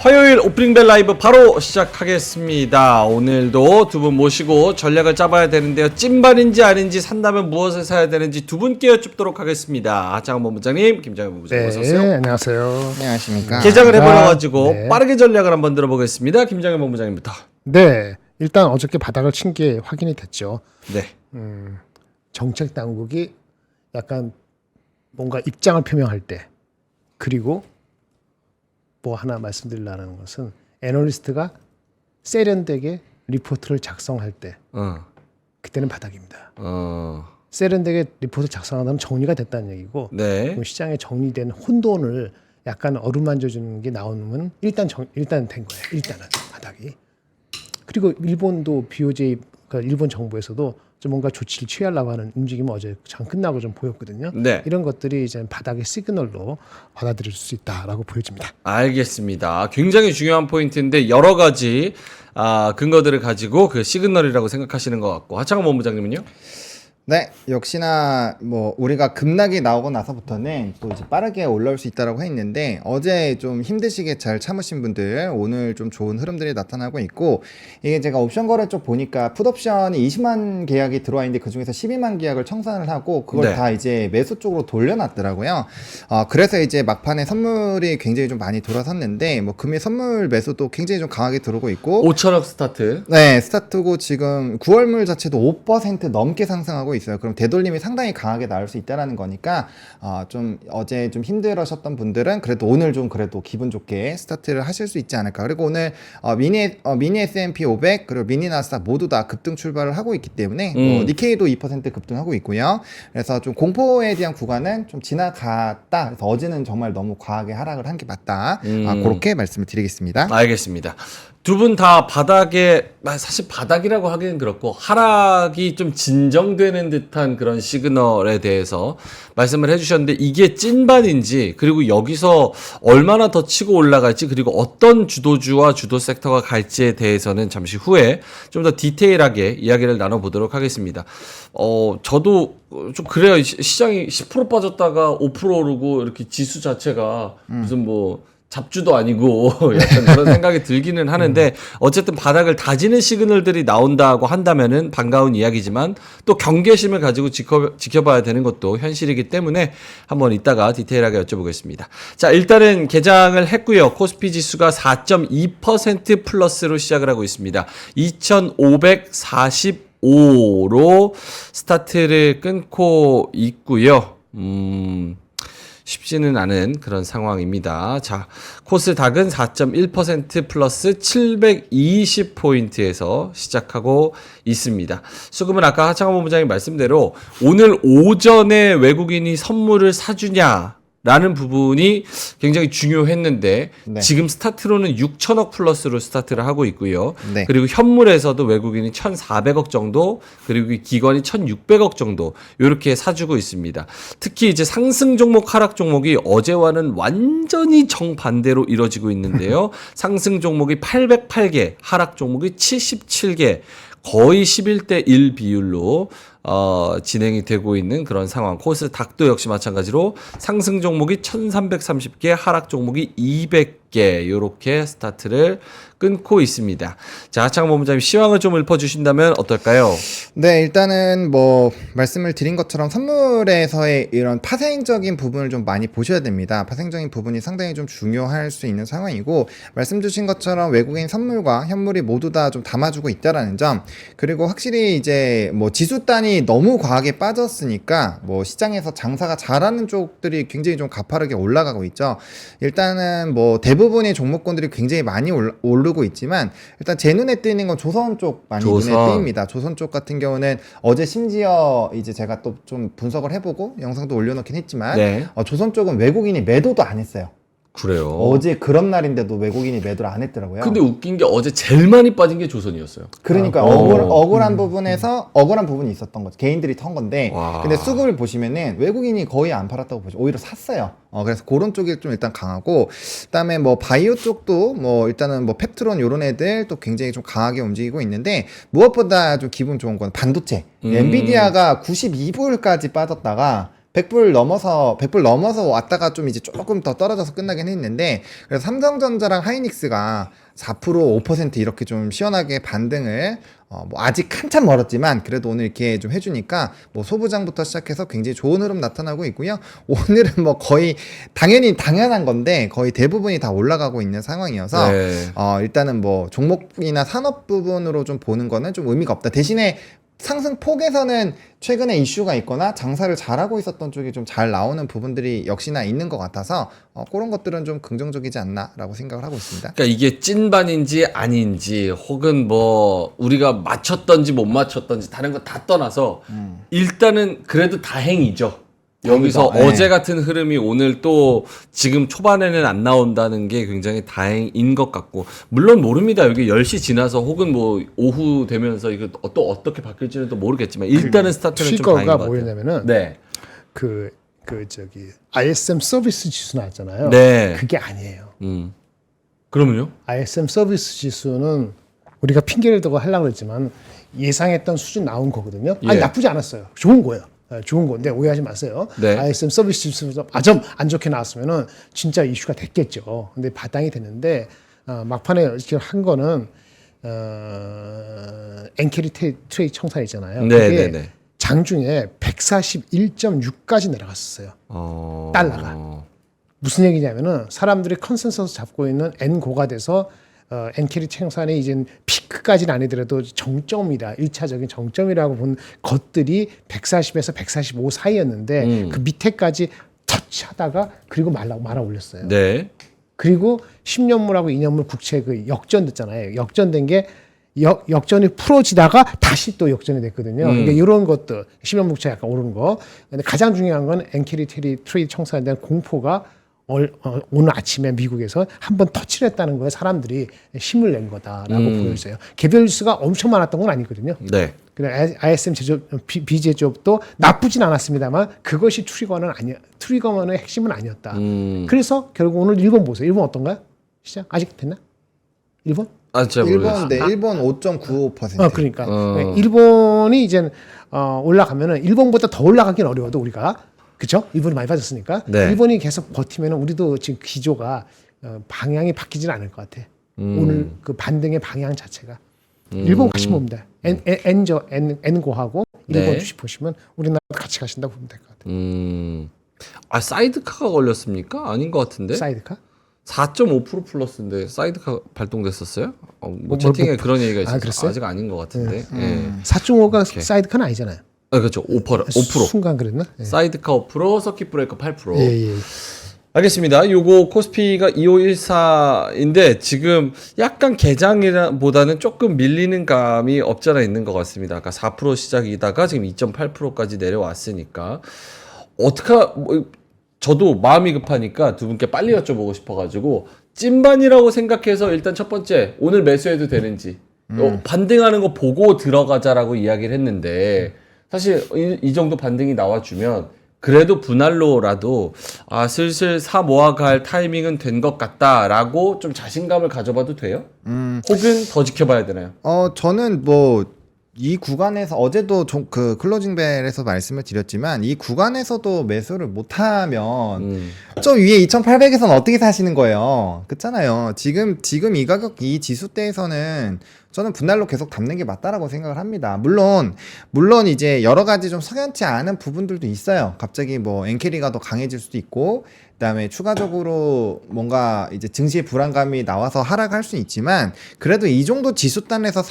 화요일 오프닝벨 라이브 바로 시작하겠습니다. 오늘도 두 분 모시고 전략을 짜봐야 되는데요. 찐반인지 아닌지 산다면 무엇을 사야 되는지 두 분께 여쭙도록 하겠습니다. 하창원 본부장님, 김장현 본부장님 네, 어서 오세요. 안녕하세요. 안녕하십니까. 개장을 해버려가지고 네. 빠르게 전략을 한번 들어보겠습니다. 김장현 본부장님부터. 네, 일단 어저께 바닥을 친 게 확인이 됐죠. 네. 정책 당국이 약간 뭔가 입장을 표명할 때, 그리고 뭐 하나 말씀드리려는 것은 애널리스트가 세련되게 리포트를 작성할 때 그때는 바닥입니다. 세련되게 리포트 작성하면 정리가 됐다는 얘기고, 네. 그럼 시장에 정리된 혼돈을 약간 어루만져 주는 게 나오면 일단 된 거예요. 일단은 바닥이. 그리고 일본도 BOJ, 그러니까 일본 정부에서도 좀 뭔가 조치를 취하려고 하는 움직임은 어제 장 끝나고 좀 보였거든요. 네. 이런 것들이 이제 바닥의 시그널로 받아들일 수 있다라고 보여집니다. 알겠습니다. 굉장히 중요한 포인트인데 여러 가지 근거들을 가지고 그 시그널이라고 생각하시는 것 같고, 하창원 본부장님은요? 네, 역시나 뭐 우리가 급락이 나오고 나서부터는 또 이제 빠르게 올라올 수 있다라고 했는데, 어제 좀 힘드시게 잘 참으신 분들 오늘 좀 좋은 흐름들이 나타나고 있고, 이게 제가 옵션 거래 쪽 보니까 풋옵션이 20만 계약이 들어와 있는데 그 중에서 12만 계약을 청산을 하고 그걸 네. 다 이제 매수 쪽으로 돌려놨더라고요. 그래서 이제 막판에 선물이 굉장히 좀 많이 돌아섰는데, 뭐 금일 선물 매수도 굉장히 좀 강하게 들어오고 있고, 5천억 스타트. 네, 스타트고 지금 9월물 자체도 5% 넘게 상승하고 있어요. 그럼 되돌림이 상당히 강하게 나올 수 있다라는 거니까, 좀 어제 좀 힘들으셨던 분들은 그래도 오늘 좀 그래도 기분 좋게 스타트를 하실 수 있지 않을까. 그리고 오늘 미니 S&P 500 그리고 미니 나스닥 모두 다 급등 출발을 하고 있기 때문에 니케이도 2% 급등하고 있고요. 그래서 좀 공포에 대한 구간은 좀 지나갔다. 그래서 어제는 정말 너무 과하게 하락을 한 게 맞다. 그렇게 말씀을 드리겠습니다. 알겠습니다. 두 분 다 바닥에, 사실 바닥이라고 하기는 그렇고 하락이 좀 진정되는 듯한 그런 시그널에 대해서 말씀을 해주셨는데, 이게 찐반인지, 그리고 여기서 얼마나 더 치고 올라갈지, 그리고 어떤 주도주와 주도 섹터가 갈지에 대해서는 잠시 후에 좀 더 디테일하게 이야기를 나눠보도록 하겠습니다. 저도 좀 그래요. 시장이 10% 빠졌다가 5% 오르고 이렇게 지수 자체가 무슨 뭐 잡주도 아니고 약간 그런 생각이 들기는 하는데, 어쨌든 바닥을 다지는 시그널들이 나온다고 한다면은 반가운 이야기지만, 또 경계심을 가지고 지켜봐야 되는 것도 현실이기 때문에 한번 이따가 디테일하게 여쭤보겠습니다. 자, 일단은 개장을 했고요. 코스피 지수가 4.2% 플러스로 시작을 하고 있습니다. 2545로 스타트를 끊고 있고요. 쉽지는 않은 그런 상황입니다. 자, 코스닥은 4.1% 플러스 720포인트에서 시작하고 있습니다. 수급은 아까 하창원 본부장님 말씀대로 오늘 오전에 외국인이 선물을 사주냐 라는 부분이 굉장히 중요했는데, 네. 지금 스타트로는 6천억 플러스로 스타트를 하고 있고요. 네. 그리고 현물에서도 외국인이 1,400억 정도, 그리고 기관이 1,600억 정도 이렇게 사주고 있습니다. 특히 이제 상승 종목, 하락 종목이 어제와는 완전히 정반대로 이루어지고 있는데요. 상승 종목이 808개, 하락 종목이 77개, 거의 11대 1 비율로 진행이 되고 있는 그런 상황. 코스닥도 역시 마찬가지로 상승 종목이 1330개, 하락 종목이 200개 이렇게 스타트를 끊고 있습니다. 자, 하창원 본부장님 시황을 좀 읊어주신다면 어떨까요? 네, 일단은 뭐 말씀을 드린 것처럼 선물에서의 이런 파생적인 부분을 좀 많이 보셔야 됩니다. 파생적인 부분이 상당히 좀 중요할 수 있는 상황이고, 말씀 주신 것처럼 외국인 선물과 현물이 모두 다 좀 담아주고 있다라는 점, 그리고 확실히 이제 뭐 지수 단이 너무 과하게 빠졌으니까 뭐 시장에서 장사가 잘하는 쪽들이 굉장히 좀 가파르게 올라가고 있죠. 일단은 뭐 대부분의 종목군들이 굉장히 많이 오르고 있지만, 일단 제 눈에 띄는 건 조선 쪽 많이 눈에 띄입니다. 조선 쪽 같은 경우는 어제 심지어 이제 제가 또 좀 분석을 해보고 영상도 올려놓긴 했지만, 네. 조선 쪽은 외국인이 매도도 안 했어요. 그래요. 어제 그런 날인데도 외국인이 매도를 안 했더라고요. 근데 웃긴 게 어제 제일 많이 빠진 게 조선이었어요. 그러니까 억울한 부분에서 억울한 부분이 있었던 거죠. 개인들이 턴 건데, 와. 근데 수급을 보시면은 외국인이 거의 안 팔았다고 보죠. 오히려 샀어요. 그래서 그런 쪽이 좀 일단 강하고, 그다음에 뭐 바이오 쪽도 뭐 일단은 뭐 펩트론 요런 애들 또 굉장히 좀 강하게 움직이고 있는데, 무엇보다 좀 기분 좋은 건 반도체. 엔비디아가 92불까지 빠졌다가 100불 넘어서 왔다가 좀 이제 조금 더 떨어져서 끝나긴 했는데, 그래서 삼성전자랑 하이닉스가 4% 5% 이렇게 좀 시원하게 반등을 뭐 아직 한참 멀었지만 그래도 오늘 이렇게 좀 해주니까 뭐 소부장부터 시작해서 굉장히 좋은 흐름 나타나고 있고요. 오늘은 뭐 거의 당연한 건데 거의 대부분이 다 올라가고 있는 상황이어서 네. 일단은 뭐 종목이나 산업 부분으로 좀 보는 거는 좀 의미가 없다. 대신에 상승폭에서는 최근에 이슈가 있거나 장사를 잘하고 있었던 쪽이 좀 잘 나오는 부분들이 역시나 있는 것 같아서 그런 것들은 좀 긍정적이지 않나라고 생각을 하고 있습니다. 그러니까 이게 찐반인지 아닌지 혹은 뭐 우리가 맞췄던지 못 맞췄던지 다른 거 다 떠나서 일단은 그래도 다행이죠. 여기서 다행이다. 어제 같은 흐름이 오늘 또 지금 초반에는 안 나온다는 게 굉장히 다행인 것 같고, 물론 모릅니다. 여기 10시 지나서 혹은 뭐 오후 되면서 이거 또 어떻게 바뀔지는 또 모르겠지만 일단은 스타트는 좀 다행인 것 트리거가 같아요. 뭐였냐면은 네. 저기 ISM 서비스 지수 나왔잖아요. 네. 그게 아니에요. 그러면요? ISM 서비스 지수는 우리가 핑계를 대고 하려고 했지만 예상했던 수준 나온 거거든요. 아니 예. 나쁘지 않았어요. 좋은 거예요. 좋은 건데 오해하지 마세요. 네. ISM 서비스 지수가 좀 안 좋게 나왔으면은 진짜 이슈가 됐겠죠. 근데 바탕이 됐는데 막판에 이렇게 한 거는 엔캐리 트레이 청산 있잖아요. 네, 그게 네, 네. 장중에 141.6까지 내려갔었어요. 달러가. 무슨 얘기냐면은 사람들이 컨센서스 잡고 있는 N고가 돼서 엔캐리 청산이 이제 피크까지는 아니더라도 정점이다. 1차적인 정점이라고 본 것들이 140에서 145 사이였는데 그 밑에까지 터치하다가 그리고 말아 올렸어요. 네. 그리고 10년물하고 2년물 국채 그 역전됐잖아요. 역전된 게 역전이 풀어지다가 다시 또 역전이 됐거든요. 그러니까 이런 것들 10년 국채 약간 오르는 거. 근데 가장 중요한 건 엔캐리 트레이드 청산에 대한 공포가 오늘 아침에 미국에서 한번 터치를 했다는 거에 사람들이 힘을 낸 거다라고 보여져요. 개별 뉴스가 엄청 많았던 건 아니거든요. 네. 그냥 ISM 비제조업도 나쁘진 않았습니다만 그것이 트리거만의 핵심은 아니었다. 그래서 결국 오늘 일본 보세요. 일본 어떤가요? 시장 아직 됐나? 일본? 잘 모르겠어요. 일본 5.95%. 그러니까 일본이 이제 올라가면은 일본보다 더 올라가긴 어려워도 우리가 그렇죠? 일본이 많이 빠졌으니까 네. 일본이 계속 버티면 우리도 지금 기조가 방향이 바뀌지는 않을 것 같아. 오늘 그 반등의 방향 자체가 일본 같이 봅니다. N고하고 일본 네. 주식 보시면 우리나라 같이 가신다고 보면 될 것 같아요. 사이드카가 걸렸습니까? 아닌 것 같은데. 사이드카? 4.5% 플러스인데 사이드카 발동됐었어요? 뭐 채팅에 그런 얘기가 있어서 그랬어요? 아직 아닌 것 같은데. 예. 4.5가 사이드카는 아니잖아요. 그렇죠. 5%. 순간 그랬나? 예. 사이드카 5%, 서킷 브레이커 8%. 예. 알겠습니다. 요거 코스피가 2514인데 지금 약간 개장보다는 조금 밀리는 감이 없잖아 있는 것 같습니다. 아까 4% 시작이다가 지금 2.8%까지 내려왔으니까 저도 마음이 급하니까 두 분께 빨리 여쭤보고 싶어가지고 찐반이라고 생각해서 일단 첫 번째 오늘 매수해도 되는지 반등하는 거 보고 들어가자라고 이야기를 했는데 사실 이 정도 반등이 나와주면 그래도 분할로라도 슬슬 사 모아갈 타이밍은 된 것 같다라고 좀 자신감을 가져봐도 돼요? 혹은 더 지켜봐야 되나요? 저는 뭐 이 구간에서 어제도 그 클로징 벨에서 말씀을 드렸지만 이 구간에서도 매수를 못하면 저 위에 2,800에서는 어떻게 사시는 거예요? 그렇잖아요. 지금 이 가격 이 지수대에서는 저는 분할로 계속 담는 게 맞다라고 생각을 합니다. 물론 이제 여러 가지 좀 석연치 않은 부분들도 있어요. 갑자기 뭐 엔캐리가 더 강해질 수도 있고 그다음에 추가적으로 뭔가 이제 증시의 불안감이 나와서 하락할 수 있지만 그래도 이 정도 지수단에서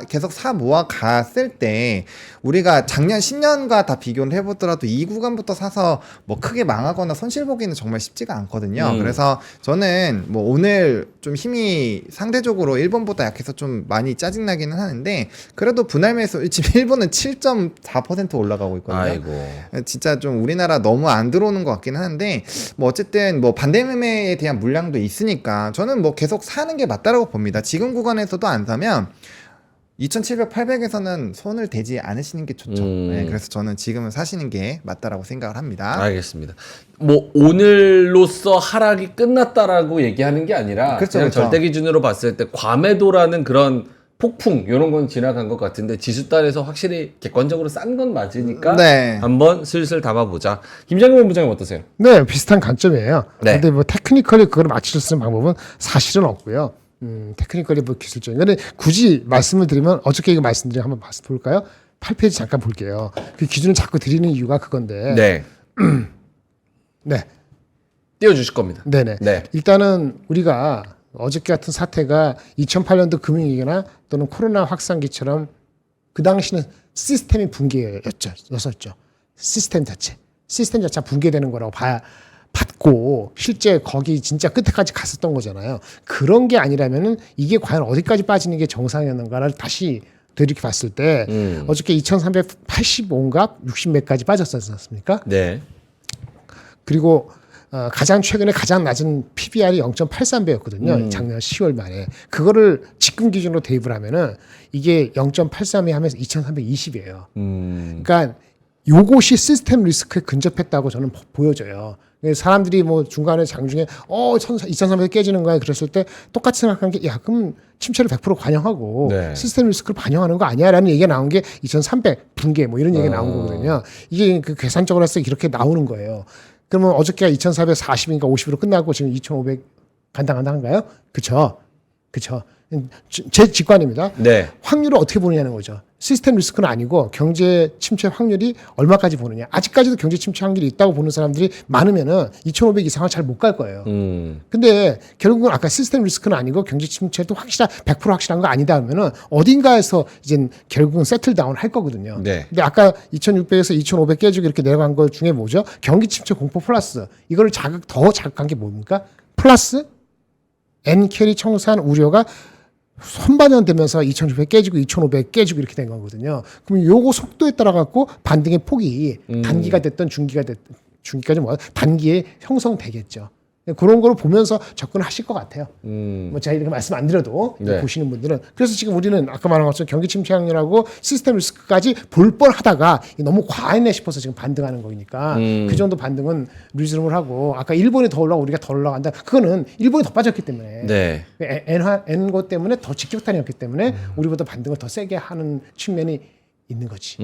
계속 사 모아 갔을 때 우리가 작년 10년과 다 비교를 해보더라도 이 구간부터 사서 뭐 크게 망하거나 손실 보기는 정말 쉽지가 않거든요. 그래서 저는 뭐 오늘 좀 힘이 상대적으로 일본보다 약해서 좀 많이 짜증나기는 하는데 그래도 분할 매수 지금 일본은 7.4% 올라가고 있거든요. 아이고. 진짜 좀 우리나라 너무 안 들어오는 것 같긴 한데 뭐 어쨌든 뭐 반대 매매에 대한 물량도 있으니까 저는 뭐 계속 사는 게 맞다라고 봅니다. 지금 구간에서도 안 사면 2,700, 800에서는 손을 대지 않으시는 게 좋죠. 네, 그래서 저는 지금은 사시는 게 맞다라고 생각을 합니다. 알겠습니다. 뭐 오늘로써 하락이 끝났다라고 얘기하는 게 아니라 그렇죠, 그냥 그렇죠. 절대 기준으로 봤을 때 과매도라는 그런 폭풍 이런 건 지나간 것 같은데 지수단에서 확실히 객관적으로 싼 건 맞으니까 네. 한번 슬슬 담아보자. 김장겸 본부장님 어떠세요? 네, 비슷한 관점이에요. 네. 근데 뭐 테크니컬리 그걸 맞출 수 있는 방법은 사실은 없고요. 테크니컬리 뭐 기술적인. 근데 굳이 말씀을 드리면 어저께 이거 말씀드린 한번 볼까요? 8페이지 잠깐 볼게요. 그 기준을 자꾸 드리는 이유가 그건데. 네. 네. 띄워주실 겁니다. 네네. 네. 일단은 우리가 어저께 같은 사태가 2008년도 금융위기나 또는 코로나 확산기처럼 그 당시는 시스템이 붕괴였었죠. 시스템 자체가 붕괴되는 거라고 받고 실제 거기 진짜 끝에까지 갔었던 거잖아요. 그런 게 아니라면은 이게 과연 어디까지 빠지는 게 정상이었는가를 다시 되돌이켜 봤을 때 어저께 2385인가 60몇까지 빠졌었지 않습니까? 네. 그리고 가장 최근에 가장 낮은 PBR이 0.83배였거든요. 작년 10월 말에. 그거를 지금 기준으로 대입을 하면은 이게 0.83이 하면서 2320이에요. 그러니까 요것이 시스템 리스크에 근접했다고 저는 보여져요. 사람들이 뭐 중간에 장중에 2300 깨지는 거야 그랬을 때 똑같이 생각한 게 야 그럼 침체를 100% 관영하고 네. 시스템 리스크를 반영하는 거 아니야라는 얘기가 나온 게 2300 붕괴 뭐 이런 얘기가 나온 거거든요. 이게 그 계산적으로 해서 이렇게 나오는 거예요. 그러면 어저께가 2440인가 50으로 끝나고 지금 2500 간당간당한가요? 그쵸. 제 직관입니다. 네. 확률을 어떻게 보느냐는 거죠. 시스템 리스크는 아니고 경제 침체 확률이 얼마까지 보느냐. 아직까지도 경제 침체 확률이 있다고 보는 사람들이 많으면은 2500 이상은 잘 못 갈 거예요. 근데 결국은 아까 시스템 리스크는 아니고 경제 침체도 100% 확실한 거 아니다 하면은 어딘가에서 이제 결국은 세틀 다운 할 거거든요. 네. 근데 아까 2600에서 2500 깨지고 이렇게 내려간 것 중에 뭐죠? 경기 침체 공포 플러스. 이거를 더 자극한 게 뭡니까? 플러스 N 캐리 청산 우려가 선반영 되면서 2600 깨지고 2500 깨지고 이렇게 된 거거든요. 그럼 요거 속도에 따라 갖고 반등의 폭이 단기가 됐든 중기까지 뭐 단기에 형성되겠죠. 그런 걸 보면서 접근하실 것 같아요. 뭐 제가 이렇게 말씀 안 드려도 네. 보시는 분들은 그래서 지금 우리는 아까 말한 것처럼 경기 침체 확률하고 시스템 리스크까지 볼 뻔하다가 너무 과했네 싶어서 지금 반등하는 거니까 그 정도 반등은 리즈름을 하고 아까 일본이 더 올라가고 우리가 더 올라간다. 그거는 일본이 더 빠졌기 때문에 네. N거 때문에 더 직격탄이었기 때문에 우리보다 반등을 더 세게 하는 측면이 있는 거지.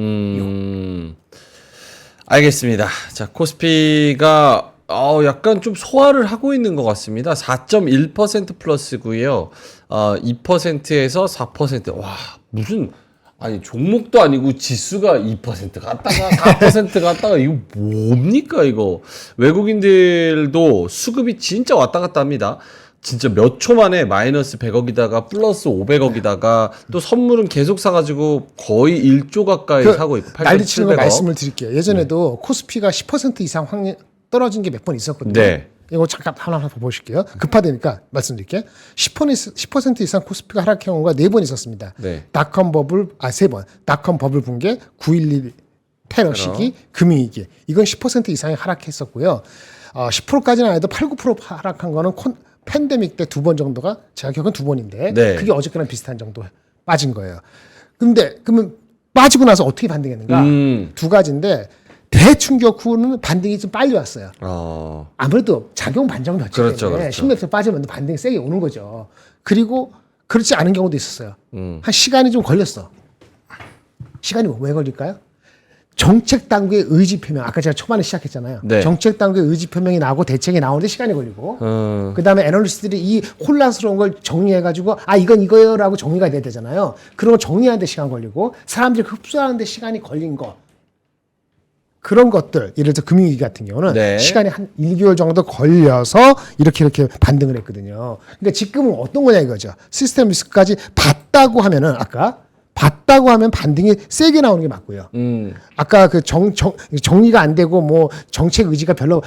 알겠습니다. 자, 코스피가 약간 좀 소화를 하고 있는 것 같습니다. 4.1% 플러스고요. 2%에서 4%. 와, 무슨 아니 종목도 아니고 지수가 2% 갔다가 4% 갔다가 이거 뭡니까 이거. 외국인들도 수급이 진짜 왔다 갔다 합니다. 진짜 몇 초 만에 마이너스 100억이다가 플러스 500억이다가 또 선물은 계속 사가지고 거의 1조 가까이 사고 있고 난리치는 거 8,700억. 말씀을 드릴게요. 예전에도 코스피가 10% 이상 확률 떨어진 게 몇 번 있었거든요. 네. 이거 잠깐 하나 더 보실게요. 급하다니까 말씀드릴게요. 10% 이상 코스피가 하락한 경우가 4번 있었습니다. 네. 닷컴 버블 3번. 닷컴 버블 붕괴, 9.11 테러 시기, 금융위기. 이건 10% 이상이 하락했었고요. 10%까지는 아니어도 8, 9% 하락한 거는 팬데믹 때 2번 정도가 제가 기억은 2번인데 네. 그게 어저께랑 비슷한 정도 빠진 거예요. 근데 그러면 빠지고 나서 어떻게 반등했는가? 두 가지인데 대충격 후는 반등이 좀 빨리 왔어요. 아무래도 작용 반작용 몇 그렇죠, 때문에 그렇죠. 10몇% 빠지면 반등이 세게 오는 거죠. 그리고 그렇지 않은 경우도 있었어요. 한 시간이 좀 걸렸어. 시간이 왜 걸릴까요? 정책 당국의 의지 표명. 아까 제가 초반에 시작했잖아요. 네. 정책 당국의 의지 표명이 나오고 대책이 나오는데 시간이 걸리고 그다음에 애널리스트들이 이 혼란스러운 걸 정리해가지고 이건 이거요라고 정리가 돼야 되잖아요. 그런 거 정리하는데 시간 걸리고 사람들이 흡수하는데 시간이 걸린 거. 그런 것들, 예를 들어 금융위기 같은 경우는 네. 시간이 한 1개월 정도 걸려서 이렇게 반등을 했거든요. 그러니까 지금은 어떤 거냐 이거죠. 시스템 리스크까지 봤다고 하면은 봤다고 하면 반등이 세게 나오는 게 맞고요. 아까 그 정리가 안 되고 뭐 정책 의지가 별로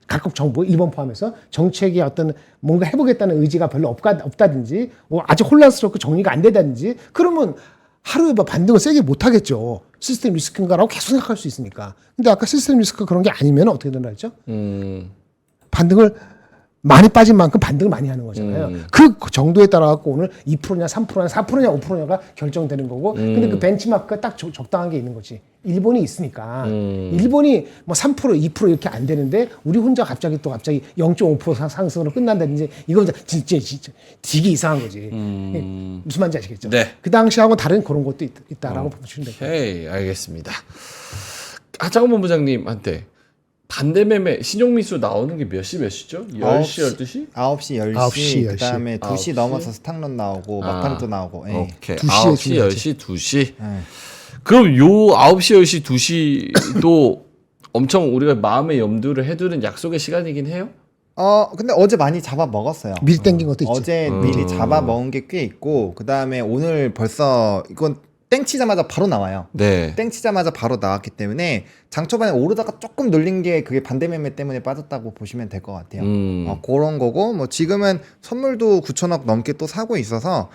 각국 정부 일본 포함해서 정책이 어떤 뭔가 해보겠다는 의지가 별로 없다든지 뭐 아주 혼란스럽고 정리가 안 되다든지 그러면 하루에 반등을 세게 못 하겠죠. 시스템 리스크인가라고 계속 생각할 수 있으니까. 근데 아까 시스템 리스크 그런 게 아니면 어떻게 된다 했죠? 반등을 많이 빠진 만큼 반등을 많이 하는 거잖아요. 그 정도에 따라 갖고 오늘 2%냐 3%냐 4%냐 5%냐가 결정되는 거고 근데 그 벤치마크가 딱 적당한 게 있는 거지. 일본이 있으니까 일본이 뭐 3% 2% 이렇게 안 되는데 우리 혼자 갑자기 0.5% 상승으로 끝난다든지 이건 진짜 되게 이상한 거지. 무슨 말인지 아시겠죠? 네. 그 당시하고 다른 그런 것도 있다라고 보시면 돼요. 오케이, 알겠습니다. 하창원 본부장님한테 반대 매매 신용미수 나오는 게 몇 시죠? 10시, 12시? 9시, 10시, 9시, 그다음에 2시 9시? 넘어서 스탁론 나오고 막판도 나오고. 예. 오케이. 2시에 9시, 중요하지. 10시, 2시. 예. 그럼 요 9시, 10시, 2시도 엄청 우리가 마음의 염두를 해두는 약속의 시간이긴 해요? 근데 어제 많이 잡아 먹었어요. 미리 땡긴 것도 있죠. 어제 미리 잡아 먹은 게 꽤 있고, 그다음에 오늘 벌써 이건 땡 치자마자 바로 나와요. 네. 땡 치자마자 바로 나왔기 때문에 장 초반에 오르다가 조금 눌린 게 그게 반대 매매 때문에 빠졌다고 보시면 될 것 같아요. 그런 거고, 뭐 지금은 선물도 9천억 넘게 또 사고 있어서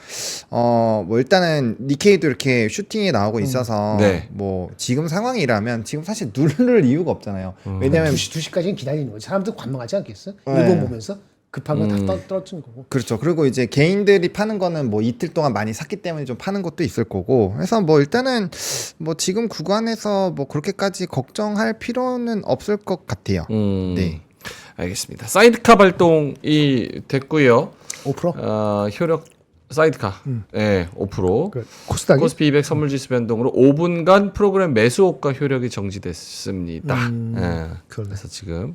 뭐 일단은 니케이도 이렇게 슈팅이 나오고 있어서 네. 뭐 지금 상황이라면 지금 사실 누를 이유가 없잖아요. 왜냐면 2시까지는 기다리는 거지. 사람들 관망하지 않겠어? 네. 일본 보면서 급한 거 다 떨어뜨린 거고. 그렇죠. 그리고 이제 개인들이 파는 거는 뭐 이틀 동안 많이 샀기 때문에 좀 파는 것도 있을 거고. 그래서 뭐 일단은 뭐 지금 구간에서 뭐 그렇게까지 걱정할 필요는 없을 것 같아요. 네. 알겠습니다. 사이드카 발동이 됐고요. 5%? 효력 사이드카. 네, 5%. 그 코스닥이? 코스피 200 선물지수 변동으로 5분간 프로그램 매수 호가 효력이 정지됐습니다. 네. 그래서 지금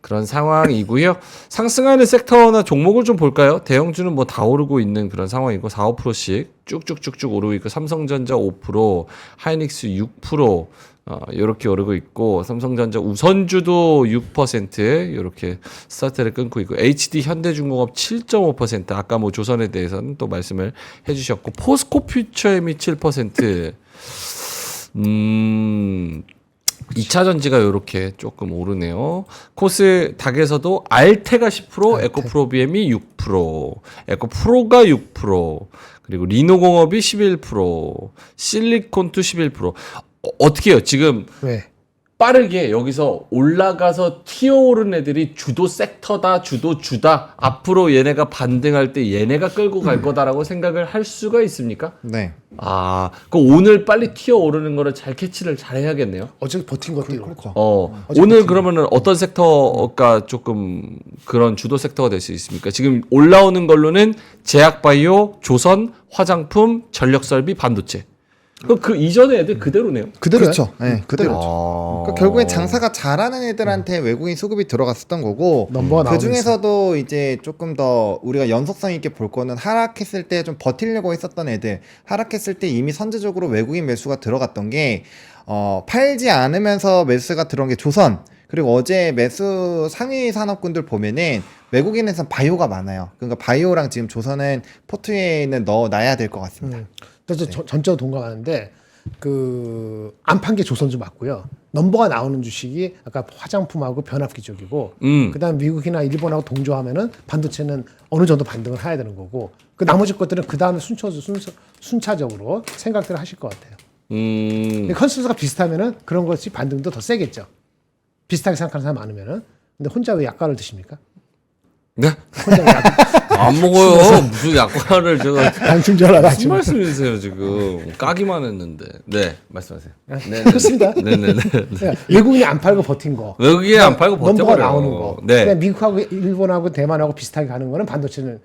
그런 상황이고요. 상승하는 섹터나 종목을 좀 볼까요? 대형주는 뭐 다 오르고 있는 그런 상황이고 4, 5%씩 쭉쭉쭉쭉 오르고 있고 삼성전자 5%, 하이닉스 6%, 이렇게 오르고 있고 삼성전자 우선주도 6% 이렇게 스타트를 끊고 있고 HD 현대중공업 7.5% 아까 뭐 조선에 대해서는 또 말씀을 해주셨고 포스코 퓨처엠이 7%. 2차 전지가 이렇게 조금 오르네요. 코스닥에서도 알테가 10%, 에코프로비엠이 6%, 에코프로가 6%, 그리고 리노공업이 11%, 실리콘투 11%. 어떻게 해요? 지금 왜? 빠르게 여기서 올라가서 튀어오른 애들이 주도 섹터다, 주다. 앞으로 얘네가 반등할 때 얘네가 끌고 갈 거다라고 생각을 할 수가 있습니까? 네. 그 오늘 빨리 튀어오르는 거를 잘 캐치를 잘 해야겠네요. 어제 버틴 것도 있고. 그렇죠. 오늘 그러면은 어떤 섹터가 조금 그런 주도 섹터가 될 수 있습니까? 지금 올라오는 걸로는 제약바이오, 조선, 화장품, 전력설비, 반도체. 그 이전의 애들 그대로네요. 그대로요? 그렇죠. 네, 그대로죠. 그러니까 결국엔 장사가 잘하는 애들한테 외국인 수급이 들어갔었던 거고, 넘버가 그 중에서도 이제 조금 더 우리가 연속성 있게 볼 거는 하락했을 때 좀 버티려고 했었던 애들, 하락했을 때 이미 선제적으로 외국인 매수가 들어갔던 게 팔지 않으면서 매수가 들어온 게 조선. 그리고 어제 매수 상위 산업군들 보면은 외국인에서 바이오가 많아요. 그러니까 바이오랑 지금 조선은 포트에는 넣어놔야 될 것 같습니다. 그래서 전적으로 동감하는데 안 판 게 조선주 맞고요. 넘버가 나오는 주식이 아까 화장품하고 변압기 쪽이고 그다음 미국이나 일본하고 동조하면은 반도체는 어느 정도 반등을 해야 되는 거고 그 나머지 것들은 그 다음에 순차적으로 생각들을 하실 것 같아요. 근데 컨센서스가 비슷하면은 그런 것이 반등도 더 세겠죠. 비슷하게 생각하는 사람 많으면은. 근데 혼자 왜 약과를 드십니까? 네? 혼자 왜 안 먹어요. 무슨 약과를 제가 단순 전화라 무슨 말씀이세요 지금? 까기만 했는데. 네, 말씀하세요. 네, 그렇습니다. 네네네. 외국인이 안 팔고 버틴 거. 외국인이 안 팔고 넘버가 버텨버려. 나오는 거. 네. 그냥 미국하고 일본하고 대만하고 비슷하게 가는 거는 반도체는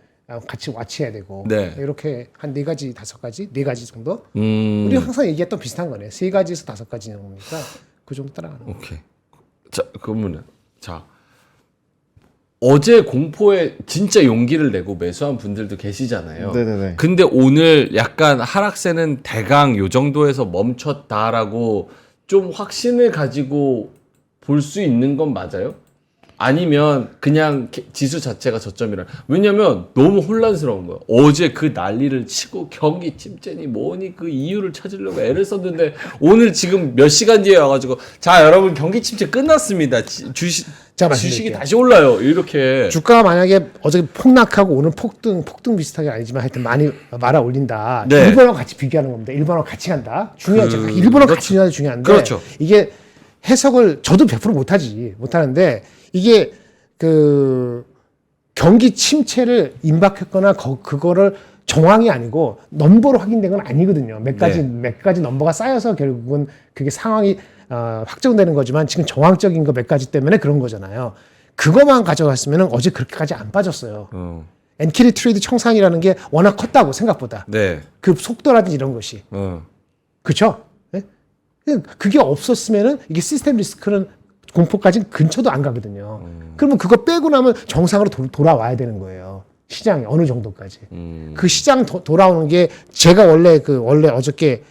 같이 와치해야 되고. 네. 이렇게 한 4가지, 5가지, 4가지 정도. 우리 항상 얘기했던 비슷한 거네. 3가지에서 5가지 정도니까 그 정도 따라가는 거. 오케이. 자, 그러면은 어제 공포에 진짜 용기를 내고 매수한 분들도 계시잖아요. 네네네. 근데 오늘 약간 하락세는 대강 요 정도에서 멈췄다라고 좀 확신을 가지고 볼 수 있는 건 맞아요? 아니면 그냥 지수 자체가 저점이라. 왜냐면 너무 혼란스러운 거예요. 어제 그 난리를 치고 경기 침체니 뭐니 그 이유를 찾으려고 애를 썼는데 오늘 지금 몇 시간 뒤에 와가지고 자 여러분 경기 침체 끝났습니다. 주식이 말씀드릴게요. 다시 올라요. 이렇게. 주가가 만약에 어제 폭락하고 오늘 폭등 비슷하게 아니지만 하여튼 많이 말아 올린다. 네. 일본하고 같이 비교하는 겁니다. 일본하고 같이 간다. 중요하죠. 일본하고 그렇죠. 같이 가는 중요한데 그렇죠. 이게 해석을 저도 100% 못하는데 이게 경기 침체를 임박했거나 그거를 정황이 아니고 넘버로 확인된 건 아니거든요. 몇 가지 넘버가 쌓여서 결국은 그게 상황이 확정되는 거지만 지금 정황적인 거 몇 가지 때문에 그런 거잖아요. 그거만 가져갔으면 어제 그렇게까지 안 빠졌어요. 엔캐리 트레이드 청산이라는 게 워낙 컸다고 생각보다. 네. 그 속도라든지 이런 것이. 그렇죠? 네? 그게 없었으면은 이게 시스템 리스크는 공포까지 근처도 안 가거든요. 그러면 그거 빼고 나면 정상으로 돌아와야 되는 거예요. 시장이 어느 정도까지. 그 시장 돌아오는 게 제가 원래 어저께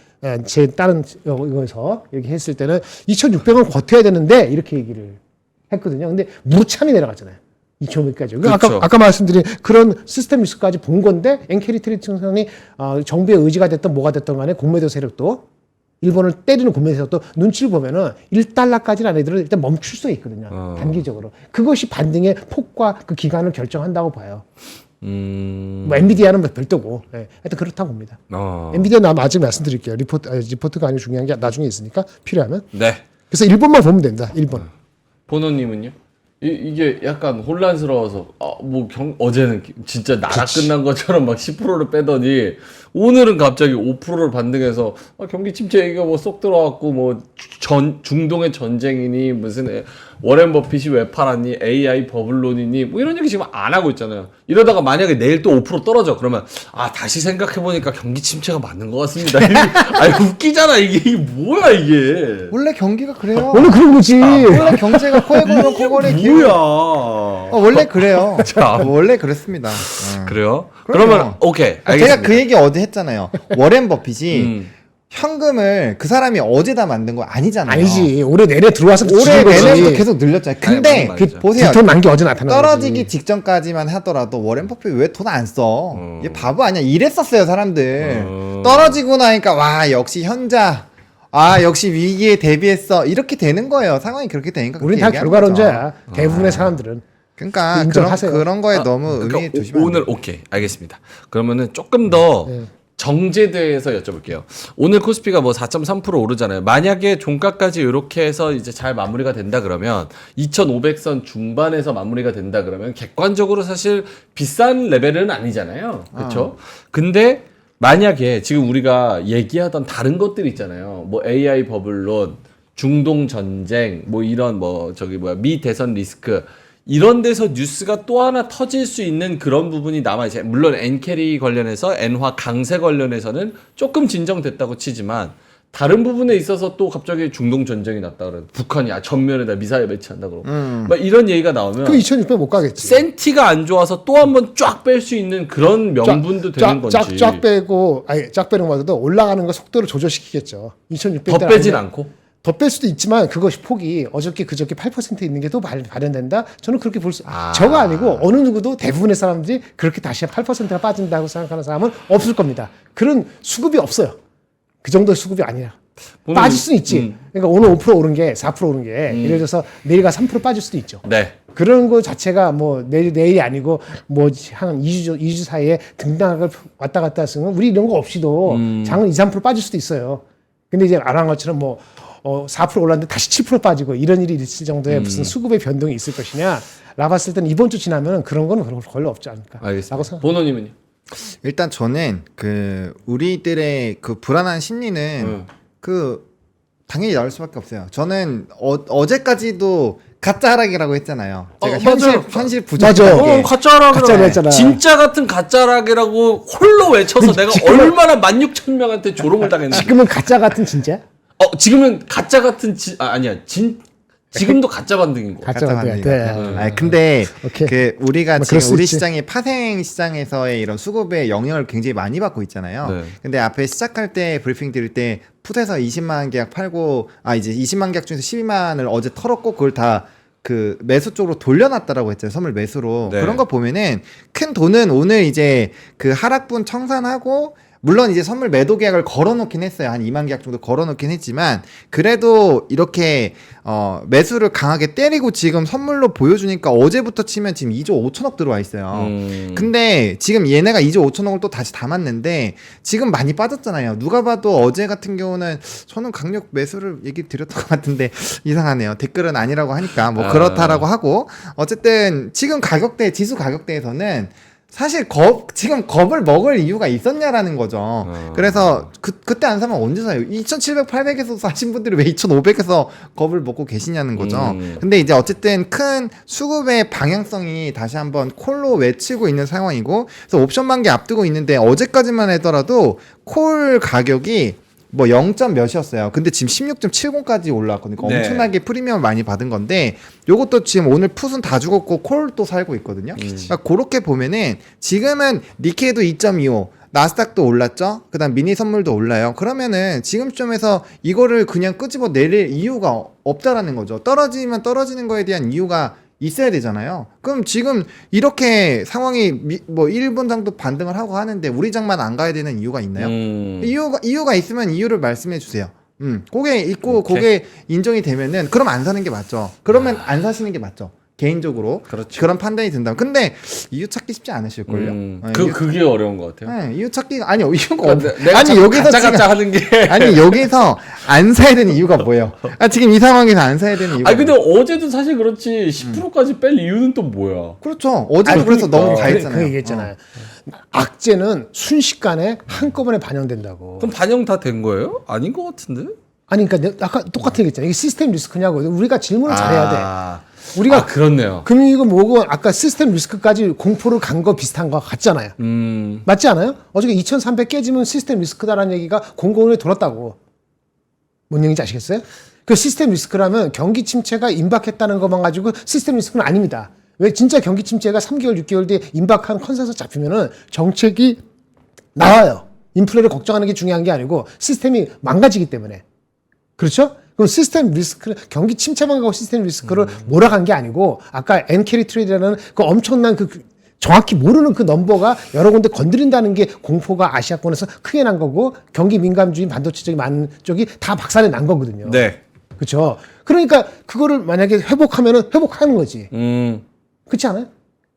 제 다른 이거에서 얘기했을 때는 2,600원 버텨야 되는데 이렇게 얘기를 했거든요. 근데 무참히 내려갔잖아요. 2,500까지. 그렇죠. 아까 말씀드린 그런 시스템 리스크까지 본 건데 엔캐리 트레이드 청산이 정부의 의지가 됐던 뭐가 됐던 간에 공매도 세력도 일본을 때리는 공매도 세력도 눈치를 보면은 1달러까지는 안 애들은 일단 멈출 수 있거든요. 단기적으로. 그것이 반등의 폭과 그 기간을 결정한다고 봐요. 뭐 엔비디아는 별도고. 네. 하여튼 그렇다고 봅니다. 엔비디아 나 아직 말씀드릴게요. 리포트가 아니고 중요한 게 나중에 있으니까 필요하면. 네. 그래서 1번만 보면 된다. 1번. 보노님은요? 이게 약간 혼란스러워서 어제는 진짜 나라 끝난 것처럼 막 10%를 빼더니 오늘은 갑자기 5%를 반등해서 경기 침체 얘기가 뭐 쏙 들어왔고 뭐 중동의 전쟁이니 무슨 워렌 버핏이 왜 팔았니 AI 버블론이니 뭐 이런 얘기 지금 안 하고 있잖아요. 이러다가 만약에 내일 또 5% 떨어져 그러면 다시 생각해보니까 경기 침체가 맞는 것 같습니다. 웃기잖아 이게 뭐야 이게. 원래 경기가 그래요. 원래 그런 거지. 원래 경제가 코에 걸면 코걸에 뭐야. 원래 그래요. 원래 그랬습니다. 그래요? 그럼요. 그러면 오케이 알겠습니다. 제가 그 얘기 어제 했잖아요. 워렌 버핏이 현금을 그 사람이 어제다 만든 거 아니잖아요. 아니지. 올해 내내 들어와서 올해 거지. 내내부터 계속 늘렸잖아요. 근데 보세요. 뒷돈 난게 어제 나타난 떨어지기 거지. 직전까지만 하더라도 워렌 버핏 왜 돈 안 써? 얘 바보 아니야. 이랬었어요 사람들. 떨어지고 나니까 와 역시 현자. 역시 위기에 대비했어. 이렇게 되는 거예요. 상황이 그렇게 되니까. 우린 다 결과론자야. 대부분의 사람들은. 그러니까 인정하세요. 그런 거에 너무 의미 조심하세요. 오늘 오케이 알겠습니다. 그러면은 조금 더 정제돼서 여쭤볼게요. 오늘 코스피가 뭐 4.3% 오르잖아요. 만약에 종가까지 이렇게 해서 이제 잘 마무리가 된다 그러면 2,500선 중반에서 마무리가 된다 그러면 객관적으로 사실 비싼 레벨은 아니잖아요. 그렇죠? 근데 만약에 지금 우리가 얘기하던 다른 것들 있잖아요. 뭐 AI 버블론, 중동 전쟁, 뭐 이런 미 대선 리스크 이런 데서 뉴스가 또 하나 터질 수 있는 그런 부분이 남아있어요. 물론 엔캐리 관련해서 엔화 강세 관련해서는 조금 진정됐다고 치지만 다른 부분에 있어서 또 갑자기 중동 전쟁이 났다 그래. 북한이 전면에다 미사일 배치한다 그러고 막 이런 얘기가 나오면 그 2,600 못 가겠지. 센티가 안 좋아서 또 한 번 쫙 뺄 수 있는 그런 명분도 되는 건지. 쫙 빼고 쫙 빼는 것보다도 올라가는 거 속도를 조절시키겠죠. 2,600 더 빼진 않고. 더 뺄 수도 있지만 그것이 폭이 어저께 그저께 8% 있는 게 또 발현된다? 저는 그렇게 볼 수. 저가 아니고 어느 누구도 대부분의 사람들이 그렇게 다시 8%가 빠진다고 생각하는 사람은 없을 겁니다. 그런 수급이 없어요. 그 정도의 수급이 아니라. 빠질 수는 있지. 그러니까 오늘 5% 오른 게 4% 오른 게 예를 들어서 내일가 3% 빠질 수도 있죠. 네. 그런 거 자체가 뭐 내일이 아니고 뭐 한 2주 사이에 등락을 왔다 갔다 했으면 우리 이런 거 없이도 장은 2, 3% 빠질 수도 있어요. 근데 이제 말한 것처럼 4% 올랐는데 다시 7% 빠지고 이런 일이 있을 정도의 무슨 수급의 변동이 있을 것이냐 라봤을 때는 이번 주 지나면 그런 건 별로 없지 않을까. 알겠습니다. 보노님은요? 일단 저는 그 우리들의 그 불안한 심리는 당연히 나올 수밖에 없어요. 저는 어제까지도 가짜 하락이라고 했잖아요. 제가 현실 부정하게. 가짜 하락이라고 했잖아. 진짜 같은 가짜 하락이라고 홀로 외쳐서 내가 얼마나 16,000명한테 조롱을 당했는데. 지금은 가짜 같은 진짜? 지금은 가짜 같은 지금도 가짜 반등인 거. 가짜 반등. 네. 근데 오케이. 그 우리가 뭐 지금 우리 있지. 시장이 파생 시장에서의 이런 수급의 영향을 굉장히 많이 받고 있잖아요. 네. 근데 앞에 시작할 때 브리핑 드릴 때 풋에서 20만 계약 팔고 이제 20만 계약 중에서 12만을 어제 털었고 그걸 다 그 매수 쪽으로 돌려놨다라고 했잖아요. 선물 매수로. 네. 그런 거 보면은 큰 돈은 오늘 이제 그 하락분 청산하고 물론 이제 선물 매도 계약을 걸어놓긴 했어요. 한 2만 계약 정도 걸어놓긴 했지만 그래도 이렇게 매수를 강하게 때리고 지금 선물로 보여주니까 어제부터 치면 지금 2조 5천억 들어와 있어요. 근데 지금 얘네가 2조 5천억을 또 다시 담았는데 지금 많이 빠졌잖아요. 누가 봐도 어제 같은 경우는 저는 강력 매수를 얘기 드렸던 것 같은데 이상하네요. 댓글은 아니라고 하니까 뭐 그렇다라고 하고 어쨌든 지금 가격대 지수 가격대에서는 사실 지금 겁을 먹을 이유가 있었냐라는 거죠. 그래서 그때 안 사면 언제 사요? 2,700, 800에서 사신 분들이 왜 2,500에서 겁을 먹고 계시냐는 거죠. 근데 이제 어쨌든 큰 수급의 방향성이 다시 한번 콜로 외치고 있는 상황이고, 그래서 옵션 만기 앞두고 있는데 어제까지만 하더라도 콜 가격이 뭐 0. 몇이었어요. 근데 지금 16.70까지 올라왔거든요. 그러니까 네. 엄청나게 프리미엄을 많이 받은 건데 요것도 지금 오늘 풋은 다 죽었고 콜도 살고 있거든요. 그러니까 그렇게 보면은 지금은 니케이도 2.25 나스닥도 올랐죠. 그다음 미니 선물도 올라요. 그러면은 지금 시점에서 이거를 그냥 끄집어 내릴 이유가 없다라는 거죠. 떨어지면 떨어지는 거에 대한 이유가 있어야 되잖아요. 그럼 지금 이렇게 상황이 뭐 1분 정도 반등을 하고 하는데 우리 장만 안 가야 되는 이유가 있나요? 이유가 있으면 이유를 말씀해 주세요. 그게 있고 오케이. 그게 인정이 되면은 그럼 안 사는 게 맞죠. 그러면 안 사시는 게 맞죠. 개인적으로 그렇죠. 그런 판단이 든다면. 근데 이유 찾기 쉽지 않으실걸요. 그게 어려운 것 같아요. 네, 이유 찾기가 아니 이유가 내가 아니 자꾸 여기서 가짜 지금 하는 게 아니 여기서 안 사야 되는 이유가 뭐예요? 지금 이 상황에서 안 사야 되는 이유가 아니 근데 어제도 사실 그렇지 10%까지 뺄 이유는 또 뭐야? 그렇죠. 어제도 그래서 그러니까. 너무 과했잖아요. 그 얘기했잖아요. 악재는 순식간에 한꺼번에 반영된다고. 그럼 반영 다 된 거예요? 아닌 것 같은데? 아니 그러니까 아까 똑같은 얘기했잖아요. 이게 시스템 리스크냐고. 우리가 질문을 잘해야 돼. 우리가 우리가 그렇네요. 금융이고 뭐고 아까 시스템 리스크까지 공포를 간 거 비슷한 거 같잖아요. 맞지 않아요? 어저께 2300 깨지면 시스템 리스크다라는 얘기가 공공연히 돌았다고. 뭔 얘기인지 아시겠어요? 그 시스템 리스크라면 경기 침체가 임박했다는 것만 가지고 시스템 리스크는 아닙니다. 왜 진짜 경기 침체가 3개월, 6개월 뒤에 임박한 컨센서스 잡히면은 정책이 나와요. 인플레를 걱정하는 게 중요한 게 아니고 시스템이 망가지기 때문에. 그렇죠? 그럼 시스템 리스크, 경기 침체만 가고 시스템 리스크를 몰아간 게 아니고 아까 엔캐리 트레이드라는 그 엄청난 정확히 모르는 그 넘버가 여러 군데 건드린다는 게 공포가 아시아권에서 크게 난 거고 경기 민감주의 반도체적인 많은 쪽이 다 박살이 난 거거든요. 네. 그렇죠? 그러니까 그거를 만약에 회복하면은 회복하는 거지. 그렇지 않아요?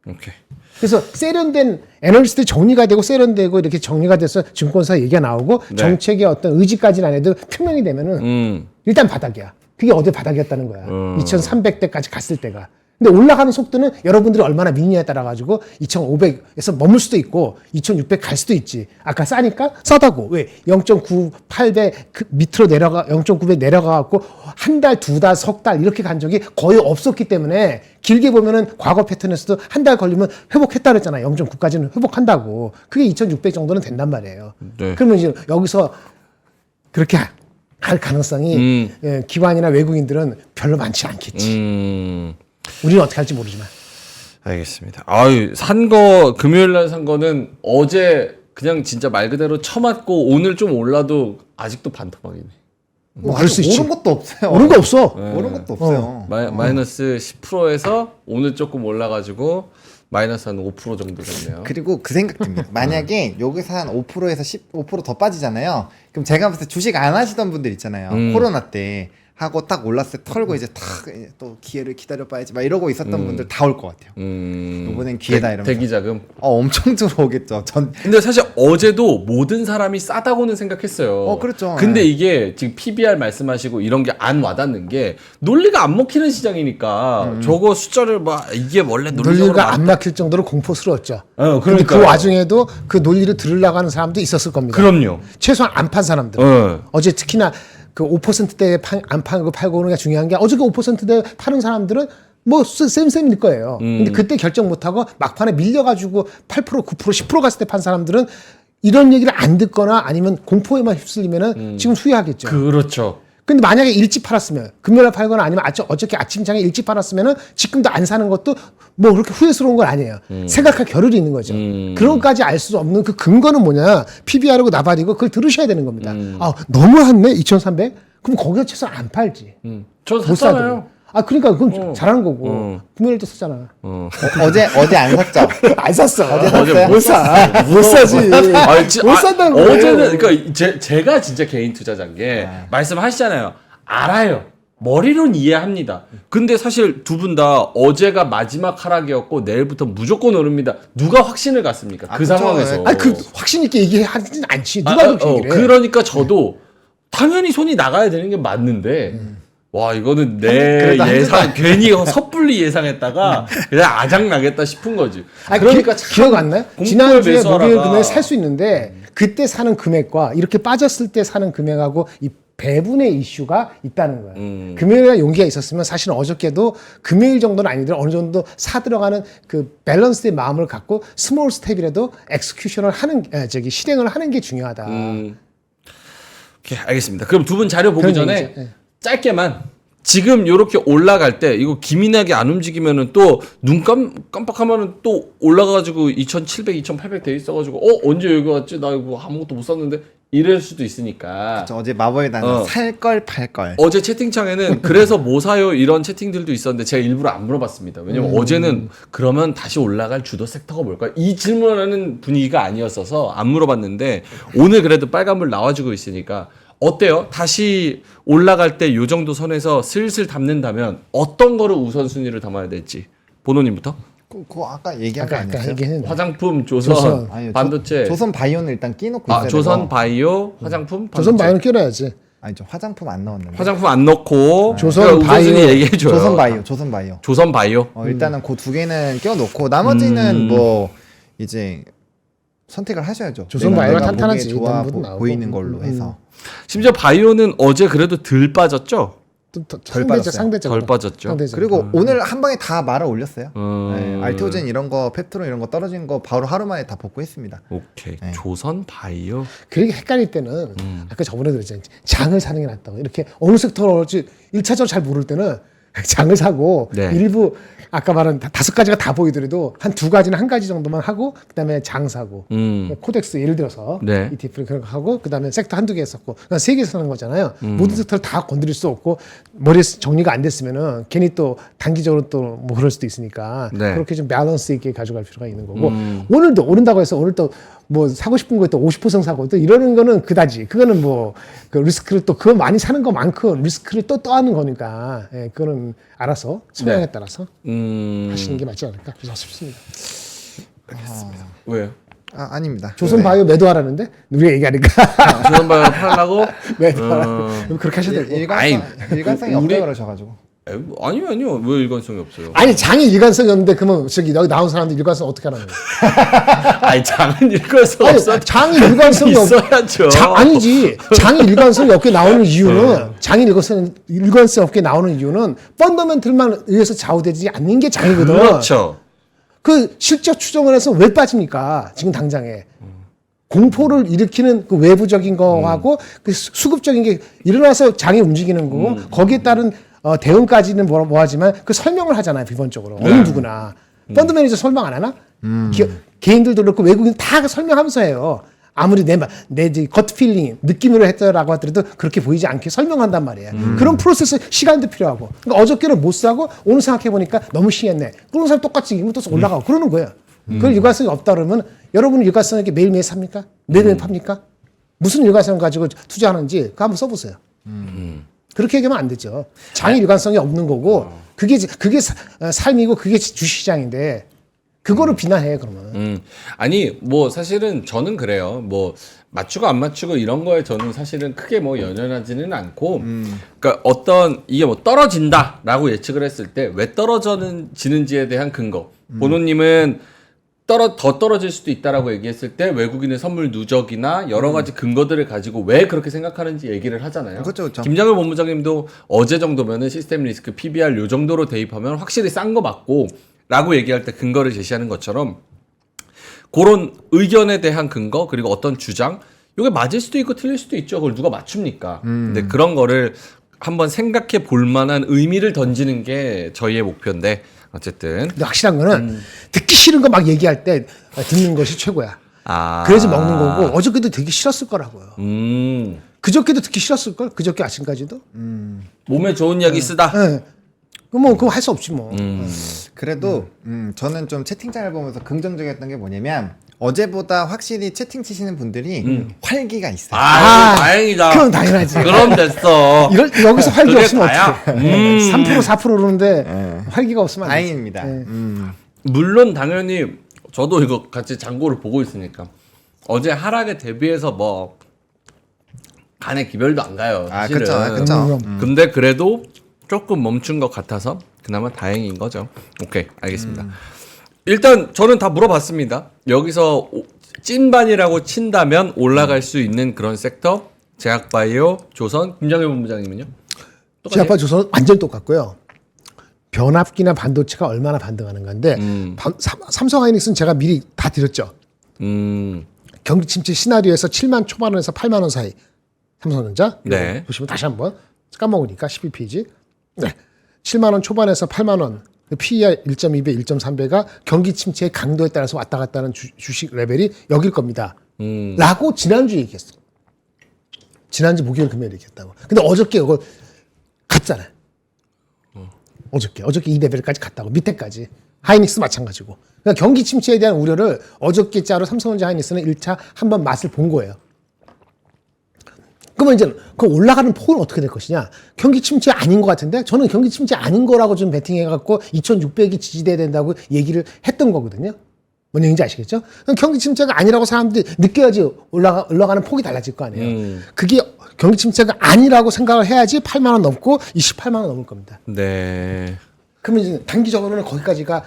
오케이. 그래서 세련된 애널리스트 정리가 되고 세련되고 이렇게 정리가 돼서 증권사 얘기가 나오고 네. 정책의 어떤 의지까지는 안 해도 표명이 되면은 일단 바닥이야. 그게 어디 바닥이었다는 거야. 2300대까지 갔을 때가. 근데 올라가는 속도는 여러분들이 얼마나 믿느냐에 따라 가지고 2500에서 머물 수도 있고 2600 갈 수도 있지. 아까 싸니까 싸다고. 왜? 0.98배 그 밑으로 0.9배 내려가 갖고 한 달, 두 달, 석 달 이렇게 간 적이 거의 없었기 때문에 길게 보면은 과거 패턴에서도 한 달 걸리면 회복했다 그랬잖아요. 0.9까지는 회복한다고. 그게 2600 정도는 된단 말이에요. 네. 그러면 이제 여기서 그렇게 할 가능성이 기관이나 외국인들은 별로 많지 않겠지. 우리는 어떻게 할지 모르지만. 알겠습니다. 금요일 날 산 거는 어제 그냥 진짜 말 그대로 쳐맞고 오늘 좀 올라도 아직도 반토막이네. 뭐 알 수 있지. 오른 것도 없어요. 오른 거 없어. 오른 것도 없어요. 마이너스 10%에서 오늘 조금 올라가지고 마이너스 한 5% 정도 됐네요. 그리고 그 생각 듭니다. 만약에 여기서 한 5%에서 15%더 빠지잖아요. 그럼 제가 봤을 때 주식 안 하시던 분들 있잖아요. 코로나 때 하고 딱 올랐을 때 털고 이제 또 기회를 기다려봐야지 막 이러고 있었던 분들 다 올 것 같아요. 이번엔 기회다 이러면서. 대기 자금. 엄청 들어오겠죠. 근데 사실 어제도 모든 사람이 싸다고는 생각했어요. 그렇죠. 근데 이게 지금 PBR 말씀하시고 이런 게 안 와닿는 게 논리가 안 먹히는 시장이니까 저거 숫자를 막 이게 원래 논리적으로 논리가 안 막힐 정도로 공포스러웠죠. 그런데 근데 그 와중에도 그 논리를 들으려고 하는 사람도 있었을 겁니다. 그럼요. 최소한 안 판 사람들. 어제 특히나 그 5%대에 안 파고 팔고 오는 게 중요한 게 어저께 5%대 파는 사람들은 뭐 쌤쌤일 거예요. 근데 그때 결정 못하고 막판에 밀려가지고 8%, 9%, 10% 갔을 때 판 사람들은 이런 얘기를 안 듣거나 아니면 공포에만 휩쓸리면은 지금 후회하겠죠. 그렇죠. 근데 만약에 일찍 팔았으면 금요일에 팔거나 아니면 어저께 아침장에 일찍 팔았으면은 지금도 안 사는 것도 뭐 그렇게 후회스러운 건 아니에요. 생각할 겨를이 있는 거죠. 그런 것까지 알 수 없는 그 근거는 뭐냐? PBR하고 나발이고 그걸 들으셔야 되는 겁니다. 너무 했네 2,300? 그럼 거기서 최소한 안 팔지. 저 못 샀잖아요. 그러니까 그건 잘하는 거고 구매일도 쓰잖아. 어제 안 샀죠? 안 샀어. 샀어요? 못 사. 못 사지. 못 산다고. 어제는 그러니까 제가 진짜 개인 투자자인 게 말씀하시잖아요. 알아요. 머리로는 이해합니다. 근데 사실 두 분 다 어제가 마지막 하락이었고 내일부터 무조건 오릅니다. 누가 확신을 갖습니까? 그 그쵸. 상황에서. 그 확신 있게 얘기하지는 않지. 누가 그렇게 얘기를 해. 그러니까 저도 당연히 손이 나가야 되는 게 맞는데 와 이거는 내 그래도 한 예상 괜히 섣불리 예상했다가 그냥 아작 나겠다 싶은 거지. 그러니까 참 기억 안 나요? 공포에 지난주에 매수하다가- 목요일 금액 살 수 있는데 그때 사는 금액과 이렇게 빠졌을 때 사는 금액하고 이 배분의 이슈가 있다는 거예요. 금요일에 용기가 있었으면 사실은 어저께도 금요일 정도는 아니더라도 어느 정도 사 들어가는 그 밸런스의 마음을 갖고 스몰 스텝이라도 엑스큐션을 하는 실행을 하는 게 중요하다. 오케이, 알겠습니다. 그럼 두 분 자료 보기 그런 전에 얘기죠. 예. 짧게만 지금 요렇게 올라갈 때 이거 기민하게 안 움직이면은 또 눈 깜빡하면은 또 올라가가지고 2,700, 2,800 돼 있어가지고 언제 여기 왔지? 나 이거 아무것도 못 샀는데 이럴 수도 있으니까. 저 어제 마법의 단어 살걸 팔걸. 어제 채팅창에는 그래서 뭐 사요 이런 채팅들도 있었는데 제가 일부러 안 물어봤습니다. 왜냐면 어제는 그러면 다시 올라갈 주도 섹터가 뭘까? 이 질문하는 분위기가 아니었어서 안 물어봤는데 오늘 그래도 빨간불 나와주고 있으니까 어때요? 다시 올라갈 때 요 정도 선에서 슬슬 담는다면 어떤 거를 우선순위를 담아야 될지 보노님부터? 그거 아까 얘기한 거 아까 아니었어요? 얘기했는데. 화장품, 조선, 조선. 아니요, 반도체. 조선 바이오는 일단 끼놓고 있어야 조선 되고. 바이오, 화장품, 반도체. 조선 바이오는 껴놔야지. 아니죠, 화장품 안 넣었는데. 화장품 안 넣고 조선 그러니까 우선순위 바이오. 얘기해줘요. 조선 바이오. 조선 바이오. 일단은 그 두 개는 껴놓고 나머지는 뭐 이제 선택을 하셔야죠. 조선 내가 바이오가 보기에 탄탄하지. 좋아 넘버도 나오고. 보이는 걸로 해서. 심지어 바이오는 어제 그래도 덜 빠졌죠? 상대적 상대적 덜 빠졌죠. 상대적. 그리고 오늘 한 방에 다 말아 올렸어요. 음. 네, 알테오젠 이런 거, 페트로 이런 거 떨어진 거 바로 하루 만에 다 복구했습니다. 오케이. 네. 조선 바이오. 그렇게 헷갈릴 때는 아까 저번에 그랬잖아요. 장을 사는 게 낫다고. 이렇게 어느 섹터로 올지 1차적으로 잘 모를 때는 장을 사고 네. 일부 아까 말한 5가지가 다 보이더라도 한 2가지는 한 가지 정도만 하고 그다음에 장 사고 코덱스 예를 들어서 네. ETF를 그런 거 하고 그다음에 섹터 한두 개 했었고 그냥 3개 사는 거잖아요. 모든 섹터를 다 건드릴 수 없고 머리에 정리가 안 됐으면은 괜히 또 단기적으로 또 뭐 그럴 수도 있으니까 네. 그렇게 좀 밸런스 있게 가져갈 필요가 있는 거고 오늘도 오른다고 해서 오늘 또 뭐 사고 싶은 거에 또 50% 사고 또 이러는 거는 그다지. 그거는 뭐 그 리스크를 또 그거 많이 사는 거만큼 리스크를 또 떠하는 거니까 그거는 알아서 성향에 네. 따라서 하시는 게 맞지 않을까 그래서 싶습니다. 왜요? 아닙니다. 조선 바이오 매도하라는데 우리가 얘기하니까 조선 바이오 팔라고? 매도하라. 그렇게 하셔야 되고. 일관성이 우리- 없다 그러셔가지고. 아니요. 왜 일관성이 없어요? 아니 장이 일관성이 없는데 그러면 저기 여기 나온 사람들 일관성 어떻게 하라는 거야? 아니 장은 일관성 아니, 없어. 장이 일관성이 없. 있어야죠. 아니지. 장이 일관성이 없게 나오는 이유는 장이 일관성 없게 나오는 이유는 펀더멘틀만 의해서 좌우되지 않는 게 장이거든. 그렇죠. 그 실적 추정을 해서 왜 빠집니까? 지금 당장에. 공포를 일으키는 그 외부적인 거하고 그 수급적인 게 일어나서 장이 움직이는 거고 거기에 따른 대응까지는 뭐하지만 그 설명을 하잖아요. 기본적으로. 어느 누구나. 펀드 매니저 설명 안 하나? 개인들도 그렇고 외국인 다 설명하면서 해요. 아무리 내 겉 필링, 느낌으로 했더라고 하더라도 그렇게 보이지 않게 설명한단 말이에요. 그런 프로세스 시간도 필요하고. 그러니까 어저께는 못 사고 오늘 생각해보니까 너무 심했네. 그런 사람 똑같이 이거 또 올라가고 그러는 거예요. 그걸 일관성이 없다 그러면 여러분은 일관성 있게 매일매일 삽니까? 매일매일 팝니까? 무슨 일관성 가지고 투자하는지 그거 한번 써보세요. 그렇게 얘기하면 안 되죠. 장이 일관성이 없는 거고 그게 삶이고 그게 주시장인데 그거를 비난해 그러면. 아니 뭐 사실은 저는 그래요. 뭐 맞추고 안 맞추고 이런 거에 저는 사실은 크게 뭐 연연하지는 않고, 그러니까 어떤 이게 뭐 떨어진다라고 예측을 했을 때 왜 떨어지는지에 대한 근거. 보노님은 더 떨어질 수도 있다라고 얘기했을 때 외국인의 선물 누적이나 여러 가지 근거들을 가지고 왜 그렇게 생각하는지 얘기를 하잖아요. 그렇죠, 그렇죠. 김장을 본부장님도 어제 정도면은 시스템 리스크 PBR 요 정도로 대입하면 확실히 싼 거 맞고 라고 얘기할 때 근거를 제시하는 것처럼 그런 의견에 대한 근거 그리고 어떤 주장 이게 맞을 수도 있고 틀릴 수도 있죠. 그걸 누가 맞춥니까? 근데 그런 거를 한번 생각해 볼 만한 의미를 던지는 게 저희의 목표인데 어쨌든 근데 확실한 거는 듣기 싫은 거 막 얘기할 때 듣는 것이 최고야. 그래서 먹는 거고 어저께도 되게 싫었을 거라고요. 그저께도 듣기 싫었을 걸. 그저께 아침까지도. 몸에 좋은 약이 쓰다. 네. 그럼 그거 할 수 없지 뭐. 그래도 저는 좀 채팅창을 보면서 긍정적이었던 게 뭐냐면 어제보다 확실히 채팅 치시는 분들이 활기가 있어요. 다행이다. 그럼 당연하지. 그럼 됐어. 여기서 활기 그게 없으면 다야? 어떡해. 3% 4% 오르는데 활기가 없으면 안 되지. 다행입니다. 물론 당연히 저도 이거 같이 장고를 보고 있으니까 어제 하락에 대비해서 뭐 간에 기별도 안 가요. 아, 사실은. 그쵸, 그쵸. 근데 그래도 조금 멈춘 것 같아서 그나마 다행인 거죠. 오케이, 알겠습니다. 일단 저는 다 물어봤습니다. 여기서 찐반이라고 친다면 올라갈 수 있는 그런 섹터 제약바이오, 조선, 김정일 본부장님은요? 제약바 조선은 완전 똑같고요. 변압기나 반도체가 얼마나 반등하는 건데 삼성하이닉스는 제가 미리 다 드렸죠. 경기 침체 시나리오에서 7만 초반원에서 8만 원 사이. 삼성전자. 네. 보시면 다시 한번 까먹으니까 12페이지. 네. 7만 원 초반에서 8만 원. PER 1.2배, 1.3배가 경기 침체의 강도에 따라서 왔다 갔다 하는 주식 레벨이 여길 겁니다. 라고 지난주에 얘기했어. 지난주 목요일 금요일 얘기했다고. 근데 어저께 이걸 갔잖아요. 어저께 이 레벨까지 갔다고. 밑에까지. 하이닉스 마찬가지고. 그러니까 경기 침체에 대한 우려를 어저께자로 삼성전자 하이닉스는 1차 한번 맛을 본 거예요. 그러면 이제 그 올라가는 폭은 어떻게 될 것이냐? 경기 침체 아닌 것 같은데 저는 경기 침체 아닌 거라고 좀 베팅해갖고 2,600이 지지돼야 된다고 얘기를 했던 거거든요. 뭔 얘기인지 아시겠죠? 그럼 경기 침체가 아니라고 사람들이 느껴야지 올라가는 폭이 달라질 거 아니에요. 그게 경기 침체가 아니라고 생각을 해야지 8만 원 넘고 28만 원 넘을 겁니다. 네. 그러면 이제 단기적으로는 거기까지가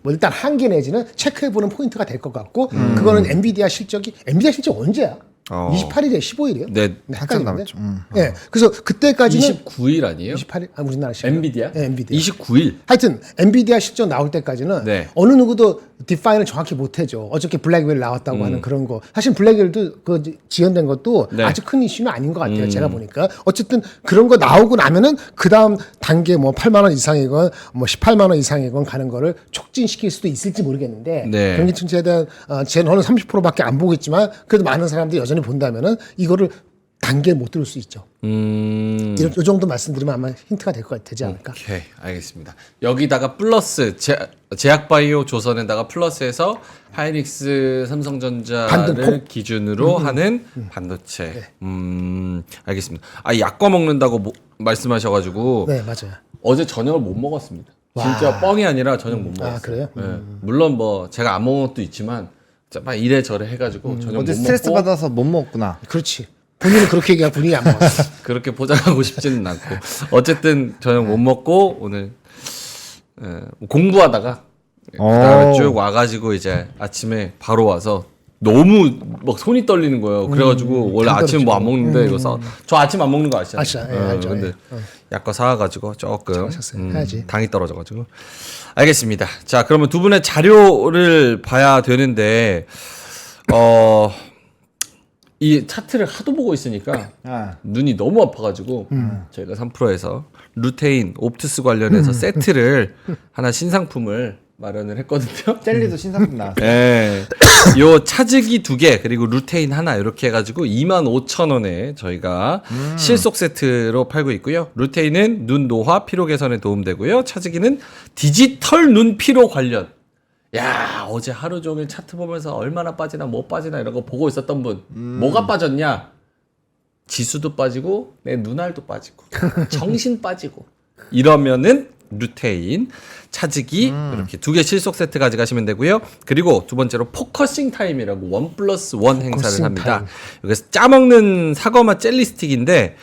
뭐 일단 한계 내지는 체크해보는 포인트가 될 것 같고 그거는 엔비디아 실적 언제야? 28일에 15일이에요? 네. 한참 남았죠. 네. 그래서 그때까지는 29일 아니에요? 28일 우리나라 시간. 엔비디아? 네, 엔비디아. 29일. 하여튼 엔비디아 실적 나올 때까지는 네. 어느 누구도 디파인을 정확히 못 해줘. 어저께 블랙웰 나왔다고 하는 그런 거. 사실 블랙웰도 그 지연된 것도 네. 아주 큰 이슈는 아닌 것 같아요. 제가 보니까. 어쨌든 그런 거 나오고 나면은 그 다음 단계 뭐 8만 원 이상이건 뭐 18만 원 이상이건 가는 거를 촉진시킬 수도 있을지 모르겠는데 네. 경기 침체에 대한 저는 30%밖에 안 보겠지만 그래도 많은 사람들이 여전히 본다면은 이거를 단계 못 들을 수 있죠. 이 정도 말씀드리면 아마 힌트가 되지 않을까. 오케이, 알겠습니다. 여기다가 플러스 제약바이오 조선에다가 플러스해서 하이닉스, 삼성전자를 반등폭? 기준으로 하는 반도체. 알겠습니다. 약과 먹는다고 말씀하셔가지고 네, 맞아요. 어제 저녁을 못 먹었습니다. 진짜 뻥이 아니라 저녁 못 먹었어요. 그래요? 네. 물론 뭐 제가 안 먹은 것도 있지만 막 이래저래 해가지고 저녁 어제 못 스트레스 먹고 받아서 못 먹었구나. 그렇지. 본인은 그렇게 얘기하고 본인이 안 먹었어. 그렇게 포장하고 싶지는 않고 어쨌든 저녁 못 먹고 오늘 공부하다가 그다음에 쭉 와가지고 이제 아침에 바로 와서 너무 막 손이 떨리는 거예요. 그래가지고 원래 아침 뭐 안 먹는데 이거 저 아침 안 먹는 거 아시잖아요. 아시죠? 예, 알죠. 근데 약과 사와가지고 조금 하셨어요. 해야지. 당이 떨어져가지고 알겠습니다. 자 그러면 두 분의 자료를 봐야 되는데 이 차트를 하도 보고 있으니까 눈이 너무 아파가지고 저희가 3프로에서 루테인, 옵투스 관련해서 세트를 하나 신상품을 마련을 했거든요. 젤리도 신상품 나왔어요. 네. 요 차즈기 2개 그리고 루테인 하나 이렇게 해가지고 25,000원에 저희가 실속 세트로 팔고 있고요. 루테인은 눈 노화 피로 개선에 도움되고요. 차즈기는 디지털 눈 피로 관련. 야 어제 하루 종일 차트 보면서 얼마나 빠지나 뭐 빠지나 이런 거 보고 있었던 분 뭐가 빠졌냐? 지수도 빠지고 내 눈알도 빠지고 정신 빠지고 이러면은 루테인, 차즈기 이렇게 2개 실속 세트 가져가시면 되고요. 그리고 두 번째로 포커싱 타임이라고 1+1 행사를 합니다. 여기서 짜먹는 사과맛 젤리 스틱인데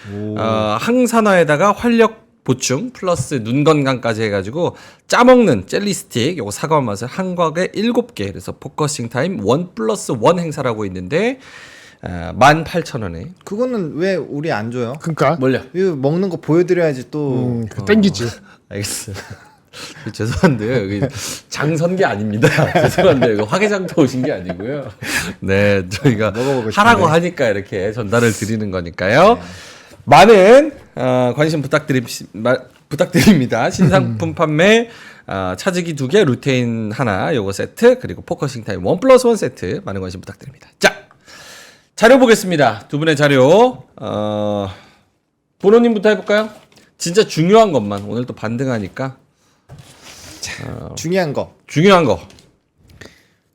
항산화에다가 활력 보충 플러스 눈 건강까지 해가지고 짜먹는 젤리 스틱 요거 사과 맛을 한 곽에 7개 그래서 포커싱 타임 1+1 행사라고 있는데 18,000원에 그거는 왜 우리 안 줘요? 그러니까 뭘요? 이거 먹는 거 보여드려야지 또. 땡기지. 알겠어요. 죄송한데요 여기 장 선 게 아닙니다. 죄송한데 이거 화개장터 오신 게 아니고요. 네 저희가 먹어보고 하라고 하니까 이렇게 전달을 드리는 거니까요. 많은 관심 부탁드립니다. 신상품 판매 차즈기 2개, 루테인 하나 요거 세트 그리고 포커싱 타임 1+1 세트 많은 관심 부탁드립니다. 자 자료 보겠습니다. 두 분의 자료 보노님부터 해볼까요? 진짜 중요한 것만 오늘 또 반등하니까 중요한 거. 중요한 거.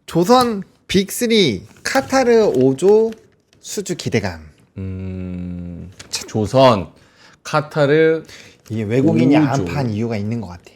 조선 빅3 카타르 5조 수주 기대감. 조선, 카타르. 이게 외국인이 5조. 안 판 이유가 있는 것 같아요.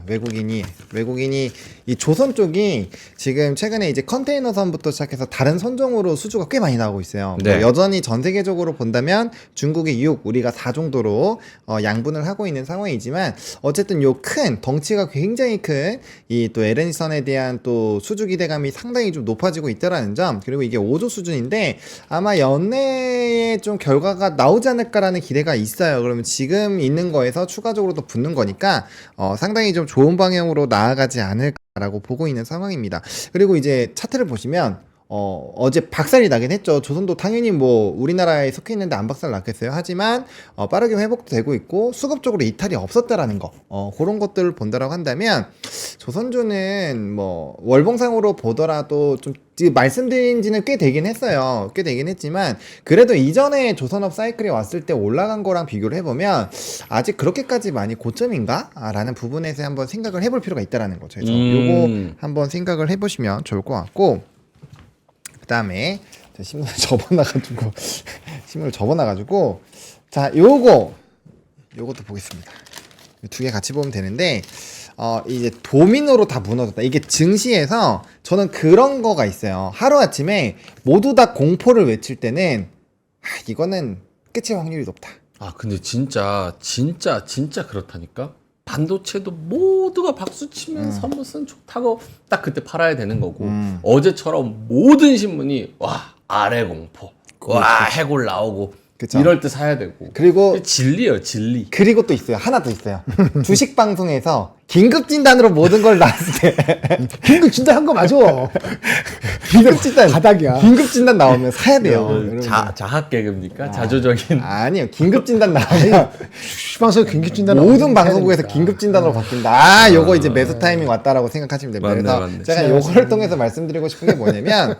외국인이 이 조선 쪽이 지금 최근에 이제 컨테이너선부터 시작해서 다른 선종으로 수주가 꽤 많이 나오고 있어요. 네. 뭐 여전히 전 세계적으로 본다면 중국이 6, 우리가 4 정도로 양분을 하고 있는 상황이지만 어쨌든 요 큰 덩치가 굉장히 큰 이 또 LNG선에 대한 또 수주 기대감이 상당히 좀 높아지고 있다라는 점, 그리고 이게 5조 수준인데 아마 연내에 좀 결과가 나오지 않을까라는 기대가 있어요. 그러면 지금 있는 거에서 추가적으로 또 붙는 거니까 상당히 좀 좋은 방향으로 나아가지 않을까라고 보고 있는 상황입니다. 그리고 이제 차트를 보시면 어제 박살이 나긴 했죠. 조선도 당연히 뭐 우리나라에 속해 있는데 안 박살 났겠어요. 하지만 빠르게 회복도 되고 있고 수급적으로 이탈이 없었다라는 거, 그런 것들을 본다라고 한다면 조선주는 뭐 월봉상으로 보더라도 좀 말씀드린 지는 꽤 되긴 했어요. 꽤 되긴 했지만 그래도 이전에 조선업 사이클이 왔을 때 올라간 거랑 비교를 해보면 아직 그렇게까지 많이 고점인가? 라는 부분에서 한번 생각을 해볼 필요가 있다라는 거죠. 그래서 요거 한번 생각을 해보시면 좋을 것 같고, 그 다음에 신문을 접어놔가지고 자, 요것도 보겠습니다. 두 개 같이 보면 되는데 이제 도미노로 다 무너졌다. 이게 증시에서 저는 그런 거가 있어요. 하루아침에 모두 다 공포를 외칠 때는 이거는 끝일 확률이 높다. 근데 진짜 그렇다니까. 반도체도 모두가 박수 치면서 무슨 좋다고 딱 그때 팔아야 되는 거고, 어제처럼 모든 신문이 와 아래 공포, 와 해골 나오고, 그쵸. 이럴 때 사야 되고. 그리고 진리예요, 진리. 그리고 또 있어요. 하나 더 있어요. 주식 방송에서 긴급 진단으로 모든 걸 나왔을 때 긴급 진단 한 거 맞아. 긴급 진단 바닥이야. 긴급 진단 나오면 사야 돼요. 여러분. 자학 개그입니까? 자조적인. 아니요. 긴급 진단 나오면 시방서 긴급 진단 모든 방송국에서 긴급 진단으로 바뀐다. 요거 이제 매수 타이밍 왔다라고 생각하시면 됩니다. 그래서 맞네. 제가 요거를 통해서 말씀드리고 싶은 게 뭐냐면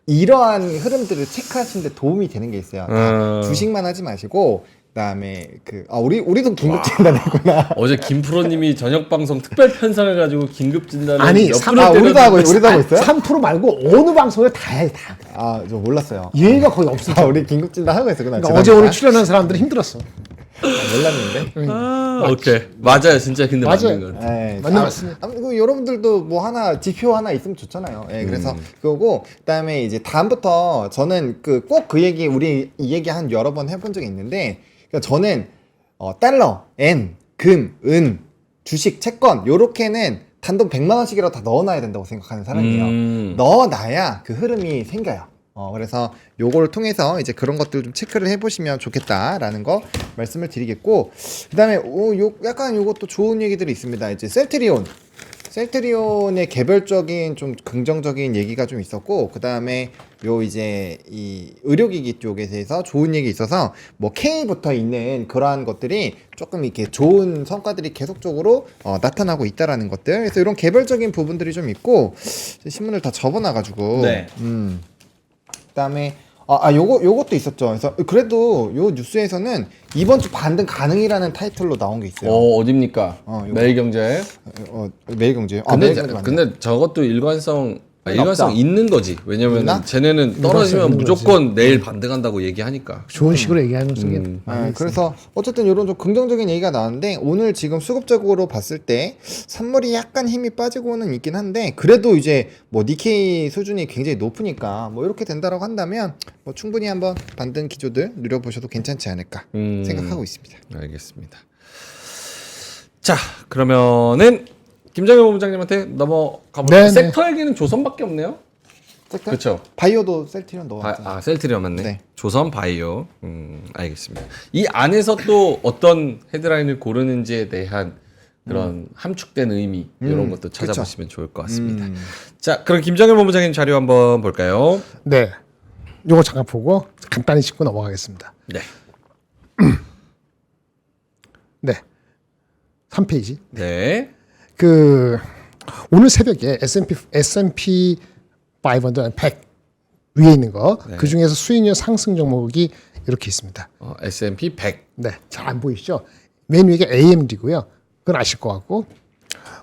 이러한 흐름들을 체크하시는 데 도움이 되는 게 있어요. 주식만 하지 마시고, 그다음에 우리도 긴급 진단했구나. 어제 김프로님이 저녁 방송 특별 편성해가지고 긴급 진단을 아니, 우리도 하고 있어요? 3% 말고 어느 방송에 다 해, 다. 저 몰랐어요. 예의가 거의 없어. 우리 긴급 진단 하고 있었구나. 그러니까 어제 오늘 출연한 사람들은 힘들었어. 몰랐는데. 오케이. 맞아요. 진짜 근데 맞아요. 맞는 거 같아요. 네, 맞는 말씀이에요. 여러분들도 뭐 하나 지표 하나 있으면 좋잖아요. 그래서 그거고, 그다음에 이제 다음부터 저는 꼭 그 얘기 우리 이 얘기 한 여러 번 해본 적이 있는데, 그러니까 저는 달러, 엔, 금, 은, 주식, 채권 요렇게는 단돈 100만 원씩이라도 다 넣어놔야 된다고 생각하는 사람이에요. 넣어놔야 그 흐름이 생겨요. 그래서 요거를 통해서 이제 그런 것들 좀 체크를 해보시면 좋겠다라는 거 말씀을 드리겠고, 그 다음에 약간 요것도 좋은 얘기들이 있습니다. 이제 셀트리온의 개별적인 좀 긍정적인 얘기가 좀 있었고, 그 다음에 이제 이 의료기기 쪽에 대해서 좋은 얘기 있어서 뭐 K부터 있는 그러한 것들이 조금 이렇게 좋은 성과들이 계속적으로 나타나고 있다라는 것들. 그래서 이런 개별적인 부분들이 좀 있고, 신문을 다 접어놔가지고. 네. 그다음에 요것도 있었죠. 그래서 그래도 요 뉴스에서는 이번 주 반등 가능이라는 타이틀로 나온 게 있어요. 어딥니까? 요거. 매일경제. 매일경제. 근데 저것도 일관성 없다. 있는 거지. 왜냐면 있나? 쟤네는 떨어지면 있는 무조건 내일 반등한다고 얘기하니까. 좋은 식으로 얘기하는 속에 그래서 어쨌든 이런 좀 긍정적인 얘기가 나왔는데, 오늘 지금 수급적으로 봤을 때 선물이 약간 힘이 빠지고는 있긴 한데, 그래도 이제 뭐 니케이 수준이 굉장히 높으니까 뭐 이렇게 된다라고 한다면 뭐 충분히 한번 반등 기조들 누려보셔도 괜찮지 않을까 생각하고 있습니다. 알겠습니다. 자, 그러면은 김정현 본부장님한테 넘어가 볼까요? 네, 섹터 얘기는 조선밖에 없네요. 섹터? 그렇죠. 바이오도 셀트리온 넣어왔죠. 셀트리온 맞네. 네. 조선 바이오. 알겠습니다. 이 안에서 또 어떤 헤드라인을 고르는지에 대한 그런 함축된 의미 이런 것도 찾아보시면 좋을 것 같습니다. 자, 그럼 김정현 본부장님 자료 한번 볼까요? 네. 요거 잠깐 보고 간단히 짚고 넘어가겠습니다. 네. 네. 3페이지. 네. 오늘 새벽에 S&P 500, 100 위에 있는 거. 네. 그 중에서 수익률 상승 종목이 이렇게 있습니다. S&P 100. 네, 잘 안 보이시죠? 맨 위에 AMD고요. 그건 아실 것 같고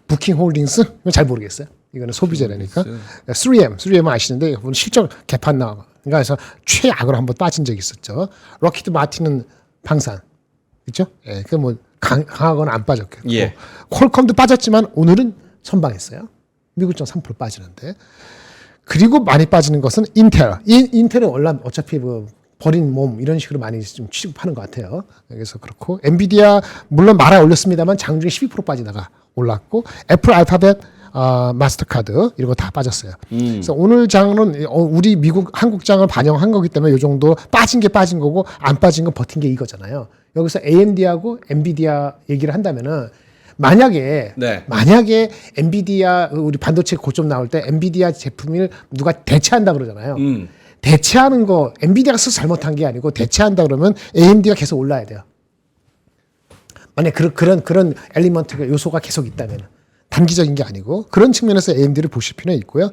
부킹홀딩스 이건 잘 모르겠어요. 이거는 소비재라니까. 3M 아시는데 이분 실적 개판 나와. 그러니까 그래서 최악으로 한번 빠진 적이 있었죠. 럭키드 마틴은 방산, 그렇죠? 예, 그뭐 강하거나 안 빠졌고, 예. 퀄컴도 빠졌지만 오늘은 선방했어요. 미국장 3% 빠지는데. 그리고 많이 빠지는 것은 인텔. 인텔은 원래 어차피 뭐 버린 몸 이런 식으로 많이 좀 취급하는 것 같아요. 그래서 그렇고 엔비디아 물론 말아 올렸습니다만 장중에 12% 빠지다가 올랐고 애플, 알파벳, 마스터카드 이런 거 다 빠졌어요. 그래서 오늘 장은 우리 미국 한국 장을 반영한 거기 때문에 이 정도 빠진 게 빠진 거고 안 빠진 건 버틴 게 이거잖아요. 여기서 AMD하고 엔비디아 얘기를 한다면은 만약에 엔비디아 우리 반도체 고점 나올 때 엔비디아 제품을 누가 대체한다 그러잖아요. 대체하는 거 엔비디아가 스스로 잘못한 게 아니고 대체한다 그러면 AMD가 계속 올라야 돼요. 만약 그런 엘리먼트가 요소가 계속 있다면 단기적인 게 아니고 그런 측면에서 AMD를 보실 필요는 있고요.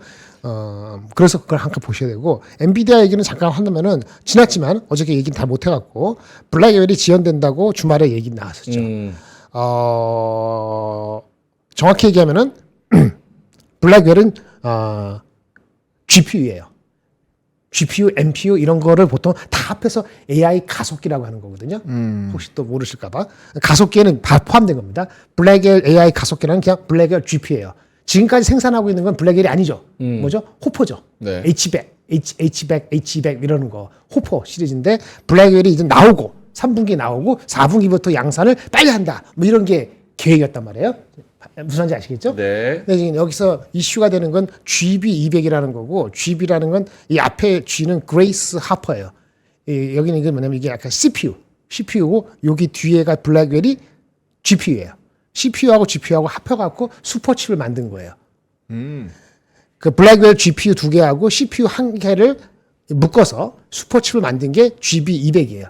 그래서 그걸 한번 보셔야 되고 엔비디아 얘기는 잠깐 한다면은 지났지만 어저께 얘기는 다 못 해갖고 블랙웰이 지연된다고 주말에 얘기 나왔었죠. 정확히 얘기하면은 블랙웰은 GPU예요. GPU, NPU 이런 거를 보통 다 합해서 AI 가속기라고 하는 거거든요. 혹시 또 모르실까봐. 가속기에는 다 포함된 겁니다. 블랙웰 AI 가속기는 그냥 블랙웰 GPU예요. 지금까지 생산하고 있는 건 블랙웰이 아니죠. 뭐죠? 호퍼죠. 네. H100, H200 이러는 거. 호퍼 시리즈인데 블랙웰이 이제 나오고 3분기 나오고 4분기부터 양산을 빨리 한다. 뭐 이런 게 계획이었단 말이에요. 무슨 말인지 아시겠죠? 네. 근데 지금 여기서 이슈가 되는 건 GB200이라는 거고 GB라는 건 이 앞에 G는 그레이스 하퍼예요. 여기는 이게 뭐냐면 이게 약간 CPU고 여기 뒤에가 블랙웰이 GPU예요. CPU하고 GPU하고 합해갖고 슈퍼칩을 만든 거예요. 그 블랙웰 GPU 2개하고 CPU 1개를 묶어서 슈퍼칩을 만든 게 GB200이에요.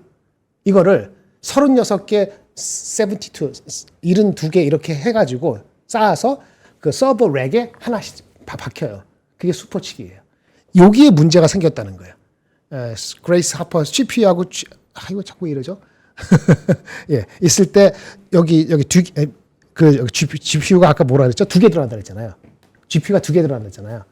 이거를 36개 72개 이렇게 해가지고 쌓아서 그 서버 렉에 하나씩 박혀요. 그게 슈퍼칩이에요. 여기에 문제가 생겼다는 거예요. 그레이스 하퍼 CPU하고 이거 자꾸 이러죠. 예, 있을 때 여기 GPU가 아까 뭐라 그랬죠? 2개 들어간다 그랬잖아요. GPU가 2개 들어간다 그랬잖아요.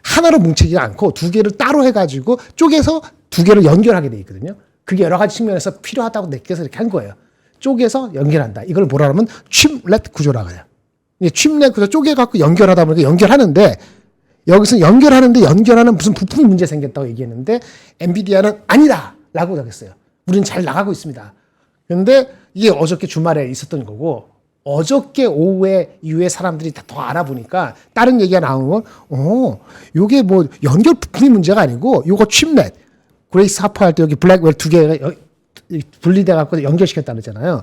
하나로 뭉치지 않고 2개를 따로 해가지고 쪼개서 2개를 연결하게 돼 있거든요. 그게 여러 가지 측면에서 필요하다고 느껴서 이렇게 한 거예요. 쪼개서 연결한다. 이걸 뭐라 하면 칩렛 구조라고 해요. 칩렛 구조 쪼개갖고 연결하다 보니까 연결하는데 여기서 연결하는 무슨 부품이 문제 생겼다고 얘기했는데 엔비디아는 아니다 라고 하겠어요. 우리는 잘 나가고 있습니다. 그런데 이게 어저께 주말에 있었던 거고 어저께 오후에 이후에 사람들이 더 알아보니까 다른 얘기가 나오면 요게 뭐 연결 부품이 문제가 아니고 요거 칩렛 그레이스 하퍼 할 때 여기 블랙웰 2개가 분리돼 갖고 연결시켰다 그러잖아요.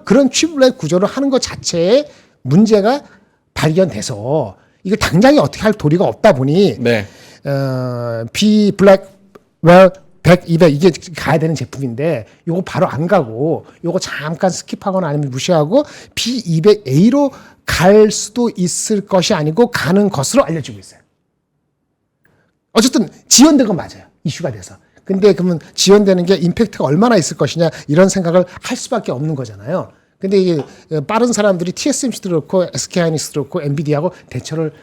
그런 칩렛 구조를 하는 것 자체에 문제가 발견돼서 이거 당장에 어떻게 할 도리가 없다 보니 블랙웰 100, 200 이게 가야 되는 제품인데 요거 바로 안 가고 요거 잠깐 스킵하거나 아니면 무시하고 B200A로 갈 수도 있을 것이 아니고 가는 것으로 알려지고 있어요. 어쨌든 지연된 건 맞아요. 이슈가 돼서. 근데 그러면 지연되는 게 임팩트가 얼마나 있을 것이냐 이런 생각을 할 수밖에 없는 거잖아요. 근데 이게 빠른 사람들이 TSMC도 그렇고 SK하이닉스도 그렇고 엔비디아하고 대처를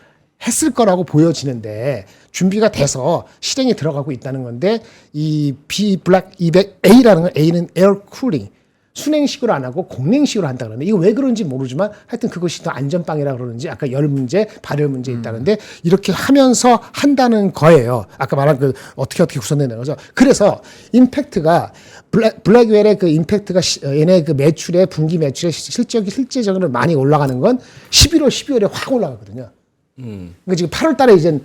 했을 거라고 보여지는데 준비가 돼서 실행에 들어가고 있다는 건데 이 B 블랙 200A라는 건 A는 에어 쿨링 순행식으로 안 하고 공냉식으로 한다 그러는데 이거 왜 그런지 모르지만 하여튼 그것이 더 안전빵이라 그러는지 아까 열 문제, 발열 문제 있다는데 이렇게 하면서 한다는 거예요. 아까 말한 그 어떻게 구성되는 거죠. 그래서 임팩트가 블랙웰의 그 임팩트가 얘네 그 매출의 분기 매출의 실제적으로 많이 올라가는 건 11월, 12월에 확 올라가거든요. 그러니까 지금 8월 달에 이제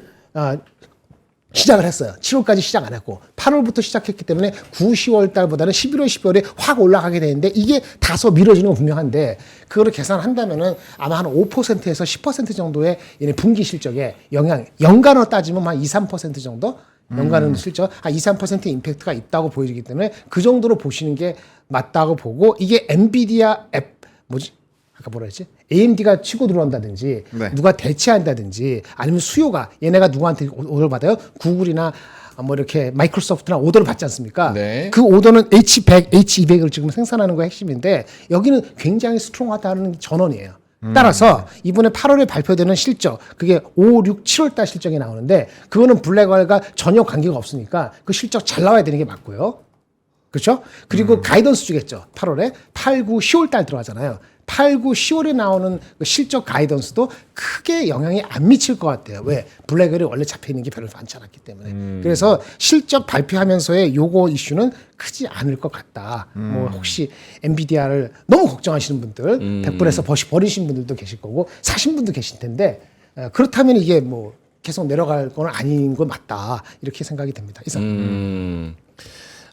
시작을 했어요. 7월까지 시작 안 했고 8월부터 시작했기 때문에 9, 10월 달보다는 11월, 12월에 확 올라가게 되는데 이게 다소 미뤄지는 건 분명한데 그거를 계산한다면은 아마 한 5%에서 10% 정도의 얘네 분기 실적에 연간으로 따지면 한 2, 3% 정도 연간은 실적 한 2, 3% 임팩트가 있다고 보여지기 때문에 그 정도로 보시는 게 맞다고 보고 이게 엔비디아 아까 뭐라 했지? AMD가 치고 들어온다든지 네. 누가 대체한다든지 아니면 수요가 얘네가 누구한테 오더를 받아요? 구글이나 뭐 이렇게 마이크로소프트나 오더를 받지 않습니까? 네. 그 오더는 H100, H200을 지금 생산하는 거 핵심인데 여기는 굉장히 스트롱하다는 전원이에요. 따라서 이번에 8월에 발표되는 실적 그게 5, 6, 7월 달 실적이 나오는데 그거는 블랙월과 전혀 관계가 없으니까 그 실적 잘 나와야 되는 게 맞고요. 그렇죠? 그리고 가이던스 주겠죠. 8월에 8, 9, 10월 달 들어가잖아요. 8, 9, 10월에 나오는 그 실적 가이던스도 크게 영향이 안 미칠 것 같아요. 왜? 블랙웰이 원래 잡혀 있는 게 별로 많지 않았기 때문에. 그래서 실적 발표하면서의 요거 이슈는 크지 않을 것 같다. 뭐 혹시 엔비디아를 너무 걱정하시는 분들, 100불에서 버리신 분들도 계실 거고 사신 분도 계실 텐데 그렇다면 이게 뭐 계속 내려갈 건 아닌 거 맞다. 이렇게 생각이 됩니다. 이상.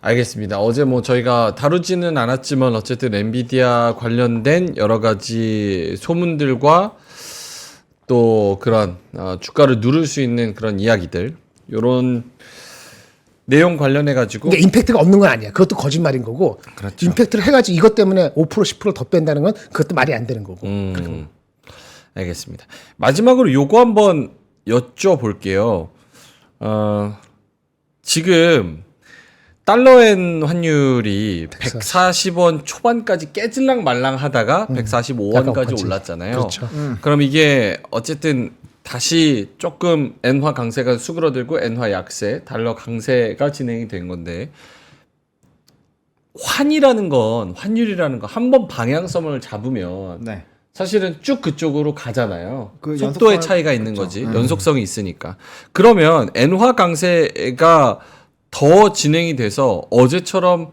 알겠습니다. 어제 뭐 저희가 다루지는 않았지만 어쨌든 엔비디아 관련된 여러 가지 소문들과 또 그런 주가를 누를 수 있는 그런 이야기들 요런 내용 관련해 가지고 그러니까 임팩트가 없는 건 아니야. 그것도 거짓말인 거고. 그렇죠. 임팩트를 해가지고 이것 때문에 5% 10%더 뺀다는 건 그것도 말이 안 되는 거고. 알겠습니다. 마지막으로 요거 한번 여쭤볼게요. 지금 달러엔 환율이 140원 초반까지 깨질랑 말랑 하다가 145원까지 약간 올랐잖아요. 그렇죠. 그럼 이게 어쨌든 다시 조금 엔화 강세가 수그러들고 엔화 약세, 달러 강세가 진행이 된 건데 환율이라는 건 한번 방향성을 잡으면 네. 사실은 쭉 그쪽으로 가잖아요. 그 속도의 연속성을- 차이가 있는 그쵸. 거지. 연속성이 있으니까. 그러면 엔화 강세가 더 진행이 돼서 어제처럼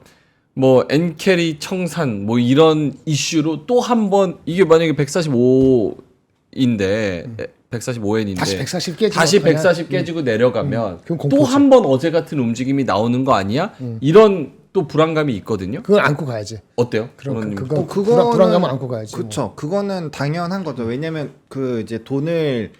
뭐 엔캐리 청산 뭐 이런 이슈로 또 한 번 이게 만약에 145인데 145엔인데 다시 140 깨지고 다시 그냥, 140 깨지고 내려가면 그럼 또 공포지. 한 번 어제 같은 움직임이 나오는 거 아니야? 이런 또 불안감이 있거든요. 그건 안고 가야지. 어때요? 그럼 그런 그거 그거는- 불안감은 안고 가야지. 뭐. 그쵸. 그거는 당연한 거죠. 왜냐면 그 이제 돈을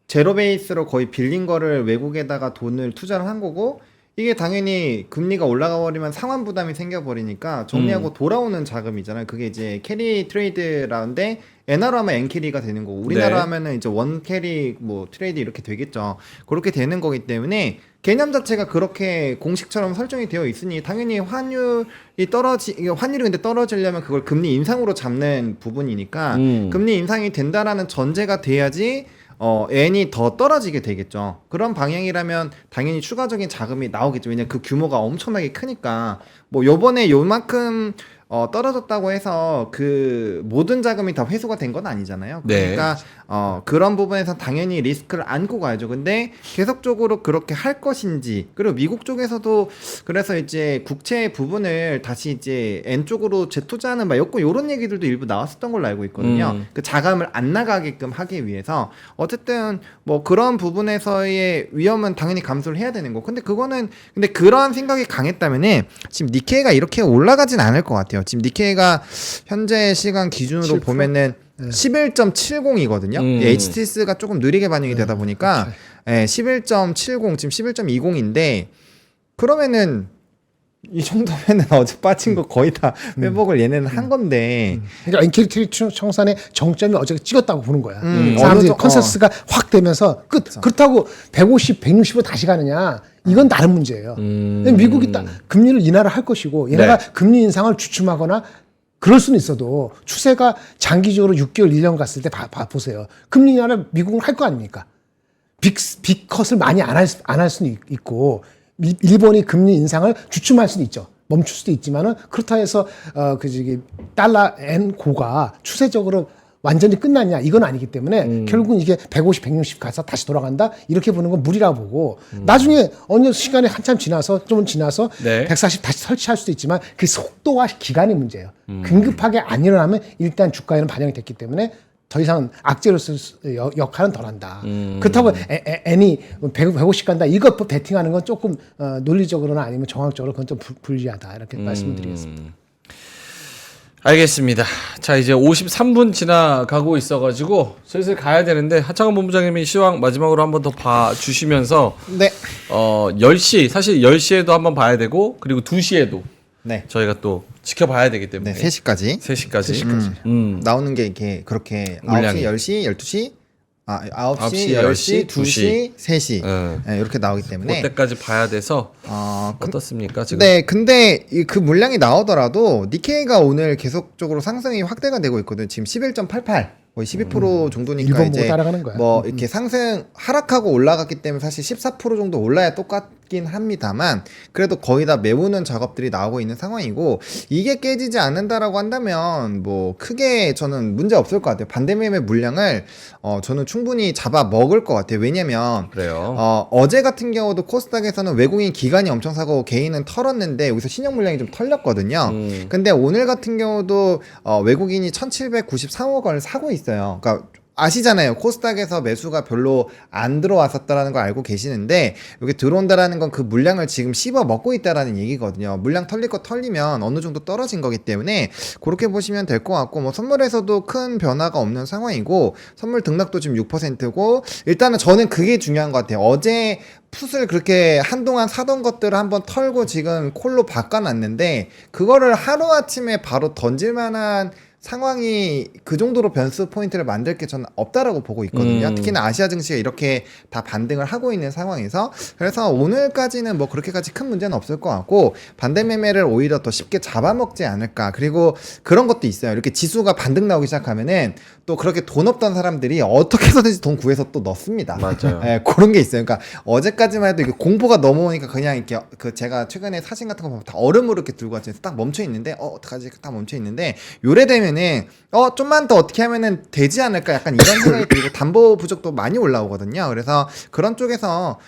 제로 베이스로 거의 빌린 거를 외국에다가 돈을 투자를 한 거고 이게 당연히 금리가 올라가 버리면 상환 부담이 생겨 버리니까 정리하고 돌아오는 자금이잖아요. 그게 이제 캐리 트레이드라는데 엔화로 하면 엔 캐리가 되는 거고 우리나라 네. 하면은 이제 원 캐리 뭐 트레이드 이렇게 되겠죠. 그렇게 되는 거기 때문에 개념 자체가 그렇게 공식처럼 설정이 되어 있으니 당연히 환율이 근데 떨어지려면 그걸 금리 인상으로 잡는 부분이니까 금리 인상이 된다라는 전제가 돼야지 엔이 더 떨어지게 되겠죠. 그런 방향이라면 당연히 추가적인 자금이 나오겠죠. 왜냐면 그 규모가 엄청나게 크니까 뭐 요번에 요만큼 떨어졌다고 해서 그 모든 자금이 다 회수가 된 건 아니잖아요. 네. 그러니까 그런 부분에서 당연히 리스크를 안고 가야죠. 근데 계속적으로 그렇게 할 것인지 그리고 미국 쪽에서도 그래서 이제 국채 부분을 다시 이제 N 쪽으로 재투자하는 바였고 이런 얘기들도 일부 나왔었던 걸로 알고 있거든요. 그 자금을 안 나가게끔 하기 위해서 어쨌든 뭐 그런 부분에서의 위험은 당연히 감수를 해야 되는 거. 근데 그런 생각이 강했다면은 지금 니케이가 이렇게 올라가진 않을 것 같아요. 지금 니케이가 현재 시간 기준으로 7%? 보면은 11.70이거든요. HTS가 조금 느리게 반영이 되다 보니까 11.70 지금 11.20인데 그러면은 이 정도면은 어제 빠진 거 거의 다 회복을 얘네는 한 건데 그러니까 엔캐리 청산의 정점이 어제 찍었다고 보는 거야. 어느 사람들이 정- 컨센서스가 확 되면서 끝. 그렇다고 150, 160으로 다시 가느냐? 이건 다른 문제예요. 미국이 딱 금리를 인하를 할 것이고 얘네가 네. 금리 인상을 주춤하거나 그럴 수는 있어도 추세가 장기적으로 6개월, 1년 갔을 때 보세요. 금리 인하를 미국은 할 거 아닙니까? 빅컷을 많이 안 할 수는 있고 일본이 금리 인상을 주춤할 수도 있죠. 멈출 수도 있지만은 그렇다 해서 달러 엔 고가 추세적으로 완전히 끝났냐 이건 아니기 때문에 결국은 이게 150, 160 가서 다시 돌아간다 이렇게 보는 건 무리라고 보고 나중에 어느 시간이 한참 지나서 좀 지나서 네. 140 다시 설치할 수도 있지만 그 속도와 기간의 문제예요. 긴급하게 안 일어나면 일단 주가에는 반영이 됐기 때문에 더 이상 악재로 쓸 역할은 덜한다. 그렇다고 N이 150 간다. 이거 베팅하는 건 조금 논리적으로나 아니면 정황적으로 그건 좀 불리하다. 이렇게 말씀을 드리겠습니다. 알겠습니다. 자, 이제 53분 지나가고 있어가지고 슬슬 가야 되는데 하창원 본부장님이 시황 마지막으로 한번 더 봐주시면서 네. 10시 사실 10시에도 한번 봐야 되고 그리고 2시에도 네. 저희가 또 지켜봐야 되기 때문에 네, 3시까지. 3시까지. 나오는 게 이렇게 그렇게 물량이. 9시, 10시, 12시, 9시, 9시, 10시, 10시, 2시, 3시 네. 이렇게 나오기 때문에 그때까지 봐야 돼서 그- 어떻습니까 지금? 네, 근데 그 물량이 나오더라도 니케이가 오늘 계속적으로 상승이 확대가 되고 있거든요. 지금 11.88, 거의 12% 정도니까 일본 보고 이제 따라가는 거야. 뭐 이렇게 상승 하락하고 올라갔기 때문에 사실 14% 정도 올라야 똑같긴 합니다만 그래도 거의 다 메우는 작업들이 나오고 있는 상황이고 이게 깨지지 않는다라고 한다면 뭐 크게 저는 문제 없을 것 같아요. 반대매매 물량을 저는 충분히 잡아 먹을 것 같아요. 왜냐면 그래요. 어제 같은 경우도 코스닥에서는 외국인 기관이 엄청 사고 개인은 털었는데 여기서 신용 물량이 좀 털렸거든요. 근데 오늘 같은 경우도 외국인이 1793억 원을 사고 있어요. 그러니까 아시잖아요. 코스닥에서 매수가 별로 안 들어왔었다라는 걸 알고 계시는데 여기 들어온다라는 건 그 물량을 지금 씹어 먹고 있다라는 얘기거든요. 물량 털릴 거 털리면 어느 정도 떨어진 거기 때문에 그렇게 보시면 될 것 같고 뭐 선물에서도 큰 변화가 없는 상황이고 선물 등락도 지금 6%고 일단은 저는 그게 중요한 것 같아요. 어제 풋을 그렇게 한동안 사던 것들을 한번 털고 지금 콜로 바꿔놨는데 그거를 하루아침에 바로 던질 만한 상황이 그 정도로 변수 포인트를 만들 게 저는 없다라고 보고 있거든요. 특히나 아시아 증시가 이렇게 다 반등을 하고 있는 상황에서 그래서 오늘까지는 뭐 그렇게까지 큰 문제는 없을 것 같고 반대 매매를 오히려 더 쉽게 잡아먹지 않을까. 그리고 그런 것도 있어요. 이렇게 지수가 반등 나오기 시작하면은 또 그렇게 돈 없던 사람들이 어떻게 해서든지 돈 구해서 또 넣습니다. 맞아요. 예, 그런 게 있어요. 그러니까 어제까지만 해도 이게 공포가 넘어오니까 그냥 이렇게 그 제가 최근에 사진 같은 거 보면 다 얼음으로 이렇게 들고 왔죠. 딱 멈춰 있는데 어떡하지? 딱 멈춰 있는데 요래 되면은 좀만 더 어떻게 하면은 되지 않을까 약간 이런 생각이 들고 담보 부족도 많이 올라오거든요. 그래서 그런 쪽에서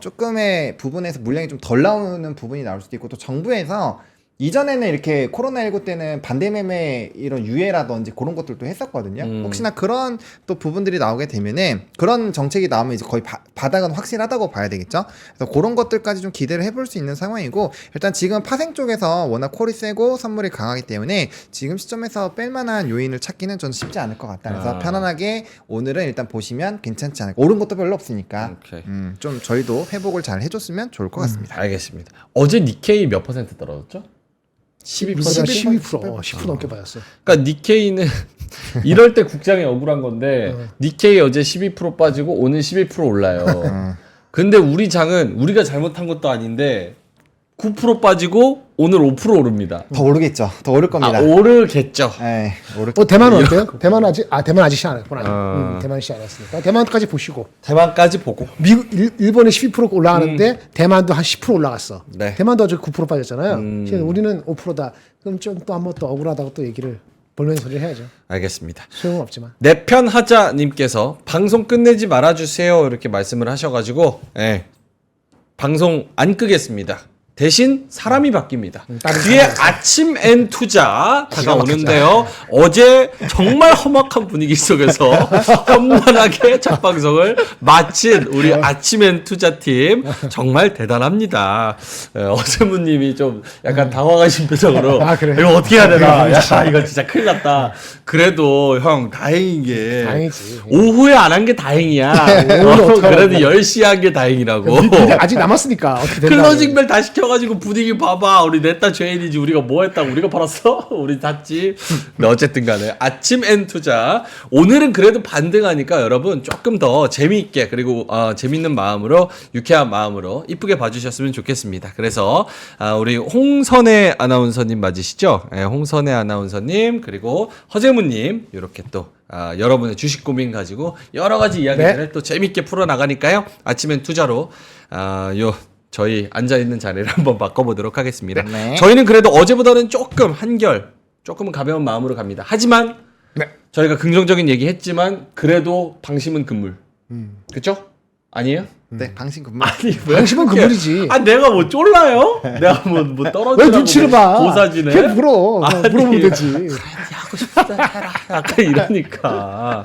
조금의 부분에서 물량이 좀 덜 나오는 부분이 나올 수도 있고 또 정부에서 이전에는 이렇게 코로나19 때는 반대매매 이런 유예라든지 그런 것들도 했었거든요. 혹시나 그런 또 부분들이 나오게 되면은 그런 정책이 나오면 이제 거의 바닥은 확실하다고 봐야 되겠죠. 그래서 그런 것들까지 좀 기대를 해볼 수 있는 상황이고 일단 지금 파생 쪽에서 워낙 콜이 세고 선물이 강하기 때문에 지금 시점에서 뺄만한 요인을 찾기는 전 쉽지 않을 것 같다. 그래서 편안하게 오늘은 일단 보시면 괜찮지 않을까. 오른 것도 별로 없으니까 오케이. 좀 저희도 회복을 잘 해줬으면 좋을 것 같습니다. 알겠습니다. 어제 니케이 몇 퍼센트 떨어졌죠? 12%, 10% 넘게 받았어. 그러니까 니케이는 이럴 때 국장이 억울한 건데 니케이 어제 12% 빠지고 오늘 11% 올라요. 근데 우리 장은 우리가 잘못한 것도 아닌데 9% 빠지고 오늘 5% 오릅니다. 더 오르겠죠. 더 오를 겁니다. 오르겠죠. 네, 오를 대만은 어때요? 대만 아직 시작 안 했구나. 대만 시작 안 했으니까 대만까지 보시고 대만까지 보고. 일본이 12% 올라가는데 대만도 한 10% 올라갔어. 네. 대만도 어제 9% 빠졌잖아요. 지금 우리는 5%다. 그럼 좀 또 한번 또 억울하다고 또 얘기를 볼멘 소리를 해야죠. 알겠습니다. 소용은 없지만. 내 편 하자님께서 방송 끝내지 말아주세요 이렇게 말씀을 하셔가지고 방송 안 끄겠습니다. 대신 사람이 바뀝니다. 뒤에 아침 N 투자 다가오는데요. 어제 정말 험악한 분위기 속에서 험난하게 첫 방송을 마친 우리 아침 N 투자팀 정말 대단합니다. 어세무님이 좀 약간 당황하신 표정으로 그래. 이거 어떻게 해야 되나? 야 이거 진짜 큰일 났다. 그래도 형 다행인 게 다행이지. 오후에 안 한 게 다행이야. 그래도 10시에 한 게 다행이라고. 근데 아직 남았으니까 어떻게 된다. 클로징 벨 다 시켜가지고 분위기 봐봐. 우리 냈다 죄인이지. 우리가 뭐 했다고. 우리가 팔았어? 우리 샀지. 근데 어쨌든 간에 아침 N 투자. 오늘은 그래도 반등하니까 여러분 조금 더 재미있게 그리고 재밌는 마음으로 유쾌한 마음으로 이쁘게 봐주셨으면 좋겠습니다. 그래서 우리 홍선혜 아나운서님 맞으시죠? 네, 홍선혜 아나운서님 그리고 허재무님 이렇게 또 여러분의 주식 고민 가지고 여러 가지 이야기들을 또 재밌게 풀어나가니까요. 아침엔 투자로 저희 앉아있는 자리를 한번 바꿔보도록 하겠습니다. 네. 저희는 그래도 어제보다는 조금은 가벼운 마음으로 갑니다. 하지만 저희가 긍정적인 얘기 했지만 그래도 방심은 금물. 그쵸? 아니에요? 네, 방심 근무. 아니 왜 방심은 그렇게- 금물이지. 내가 뭐 쫄라요? 내가 뭐 왜 떨어지라고 눈치를 봐? 고사지네. 걔 물어. 아니, 물어보면 되지. 하고 싶다 해라. 약간 이러니까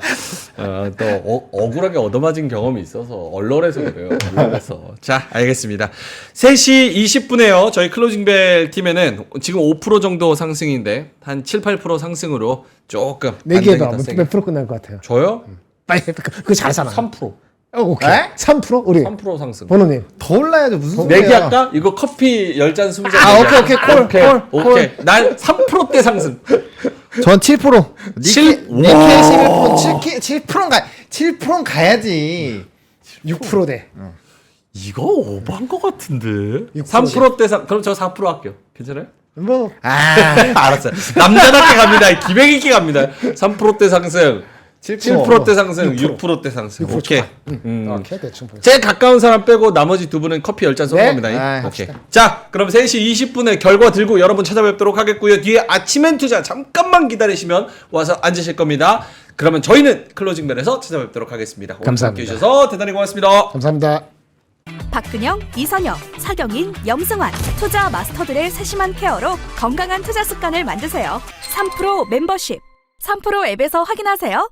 또 억울하게 얻어맞은 경험이 있어서 얼얼해서 그래요. 얼얼해서. 자, 알겠습니다. 3시 20분에요. 저희 클로징벨 팀에는 지금 5% 정도 상승인데 한 7, 8% 상승으로 조금 내기해봐. 반등이 더 세게. 몇 프로 끝날 것 같아요. 저요? 빨리 그거 잘하잖아. 3%. 오케이. 에? 3% 우리 3% 상승. 번호님. 더 올라야죠. 무슨 소리야. 내기할까? 이거 커피 10잔 20잔. 아, 오케이. 오케이. 난 3%대 상승. 전 7%. 칠- 니케 11%, 7%는 가야지. 6%대. 이거 오버한 것 같은데. 6%. 3%대 상. 그럼 저 4% 할게요. 괜찮아요? 뭐 알았어요. 남자답게 갑니다. 기백 있게 갑니다. 3%대 상승. 7%대 상승, 6%대 상승. 6% 오케이. 오케이 대충 보겠습니다. 제일 가까운 사람 빼고 나머지 두 분은 커피 10잔 쏘는 네? 겁니다. 아, 오케이. 자, 그럼 3시 20분에 결과 들고 여러분 찾아뵙도록 하겠고요. 뒤에 아침엔 투자 잠깐만 기다리시면 와서 앉으실 겁니다. 그러면 저희는 클로징 벨에서 찾아뵙도록 하겠습니다. 오늘 감사합니다. 함께 해주셔서 대단히 고맙습니다. 감사합니다. 박근영, 이선영, 서경인, 염승환 투자 마스터들의 세심한 케어로 건강한 투자 습관을 만드세요. 3프로 멤버십 3프로 앱에서 확인하세요.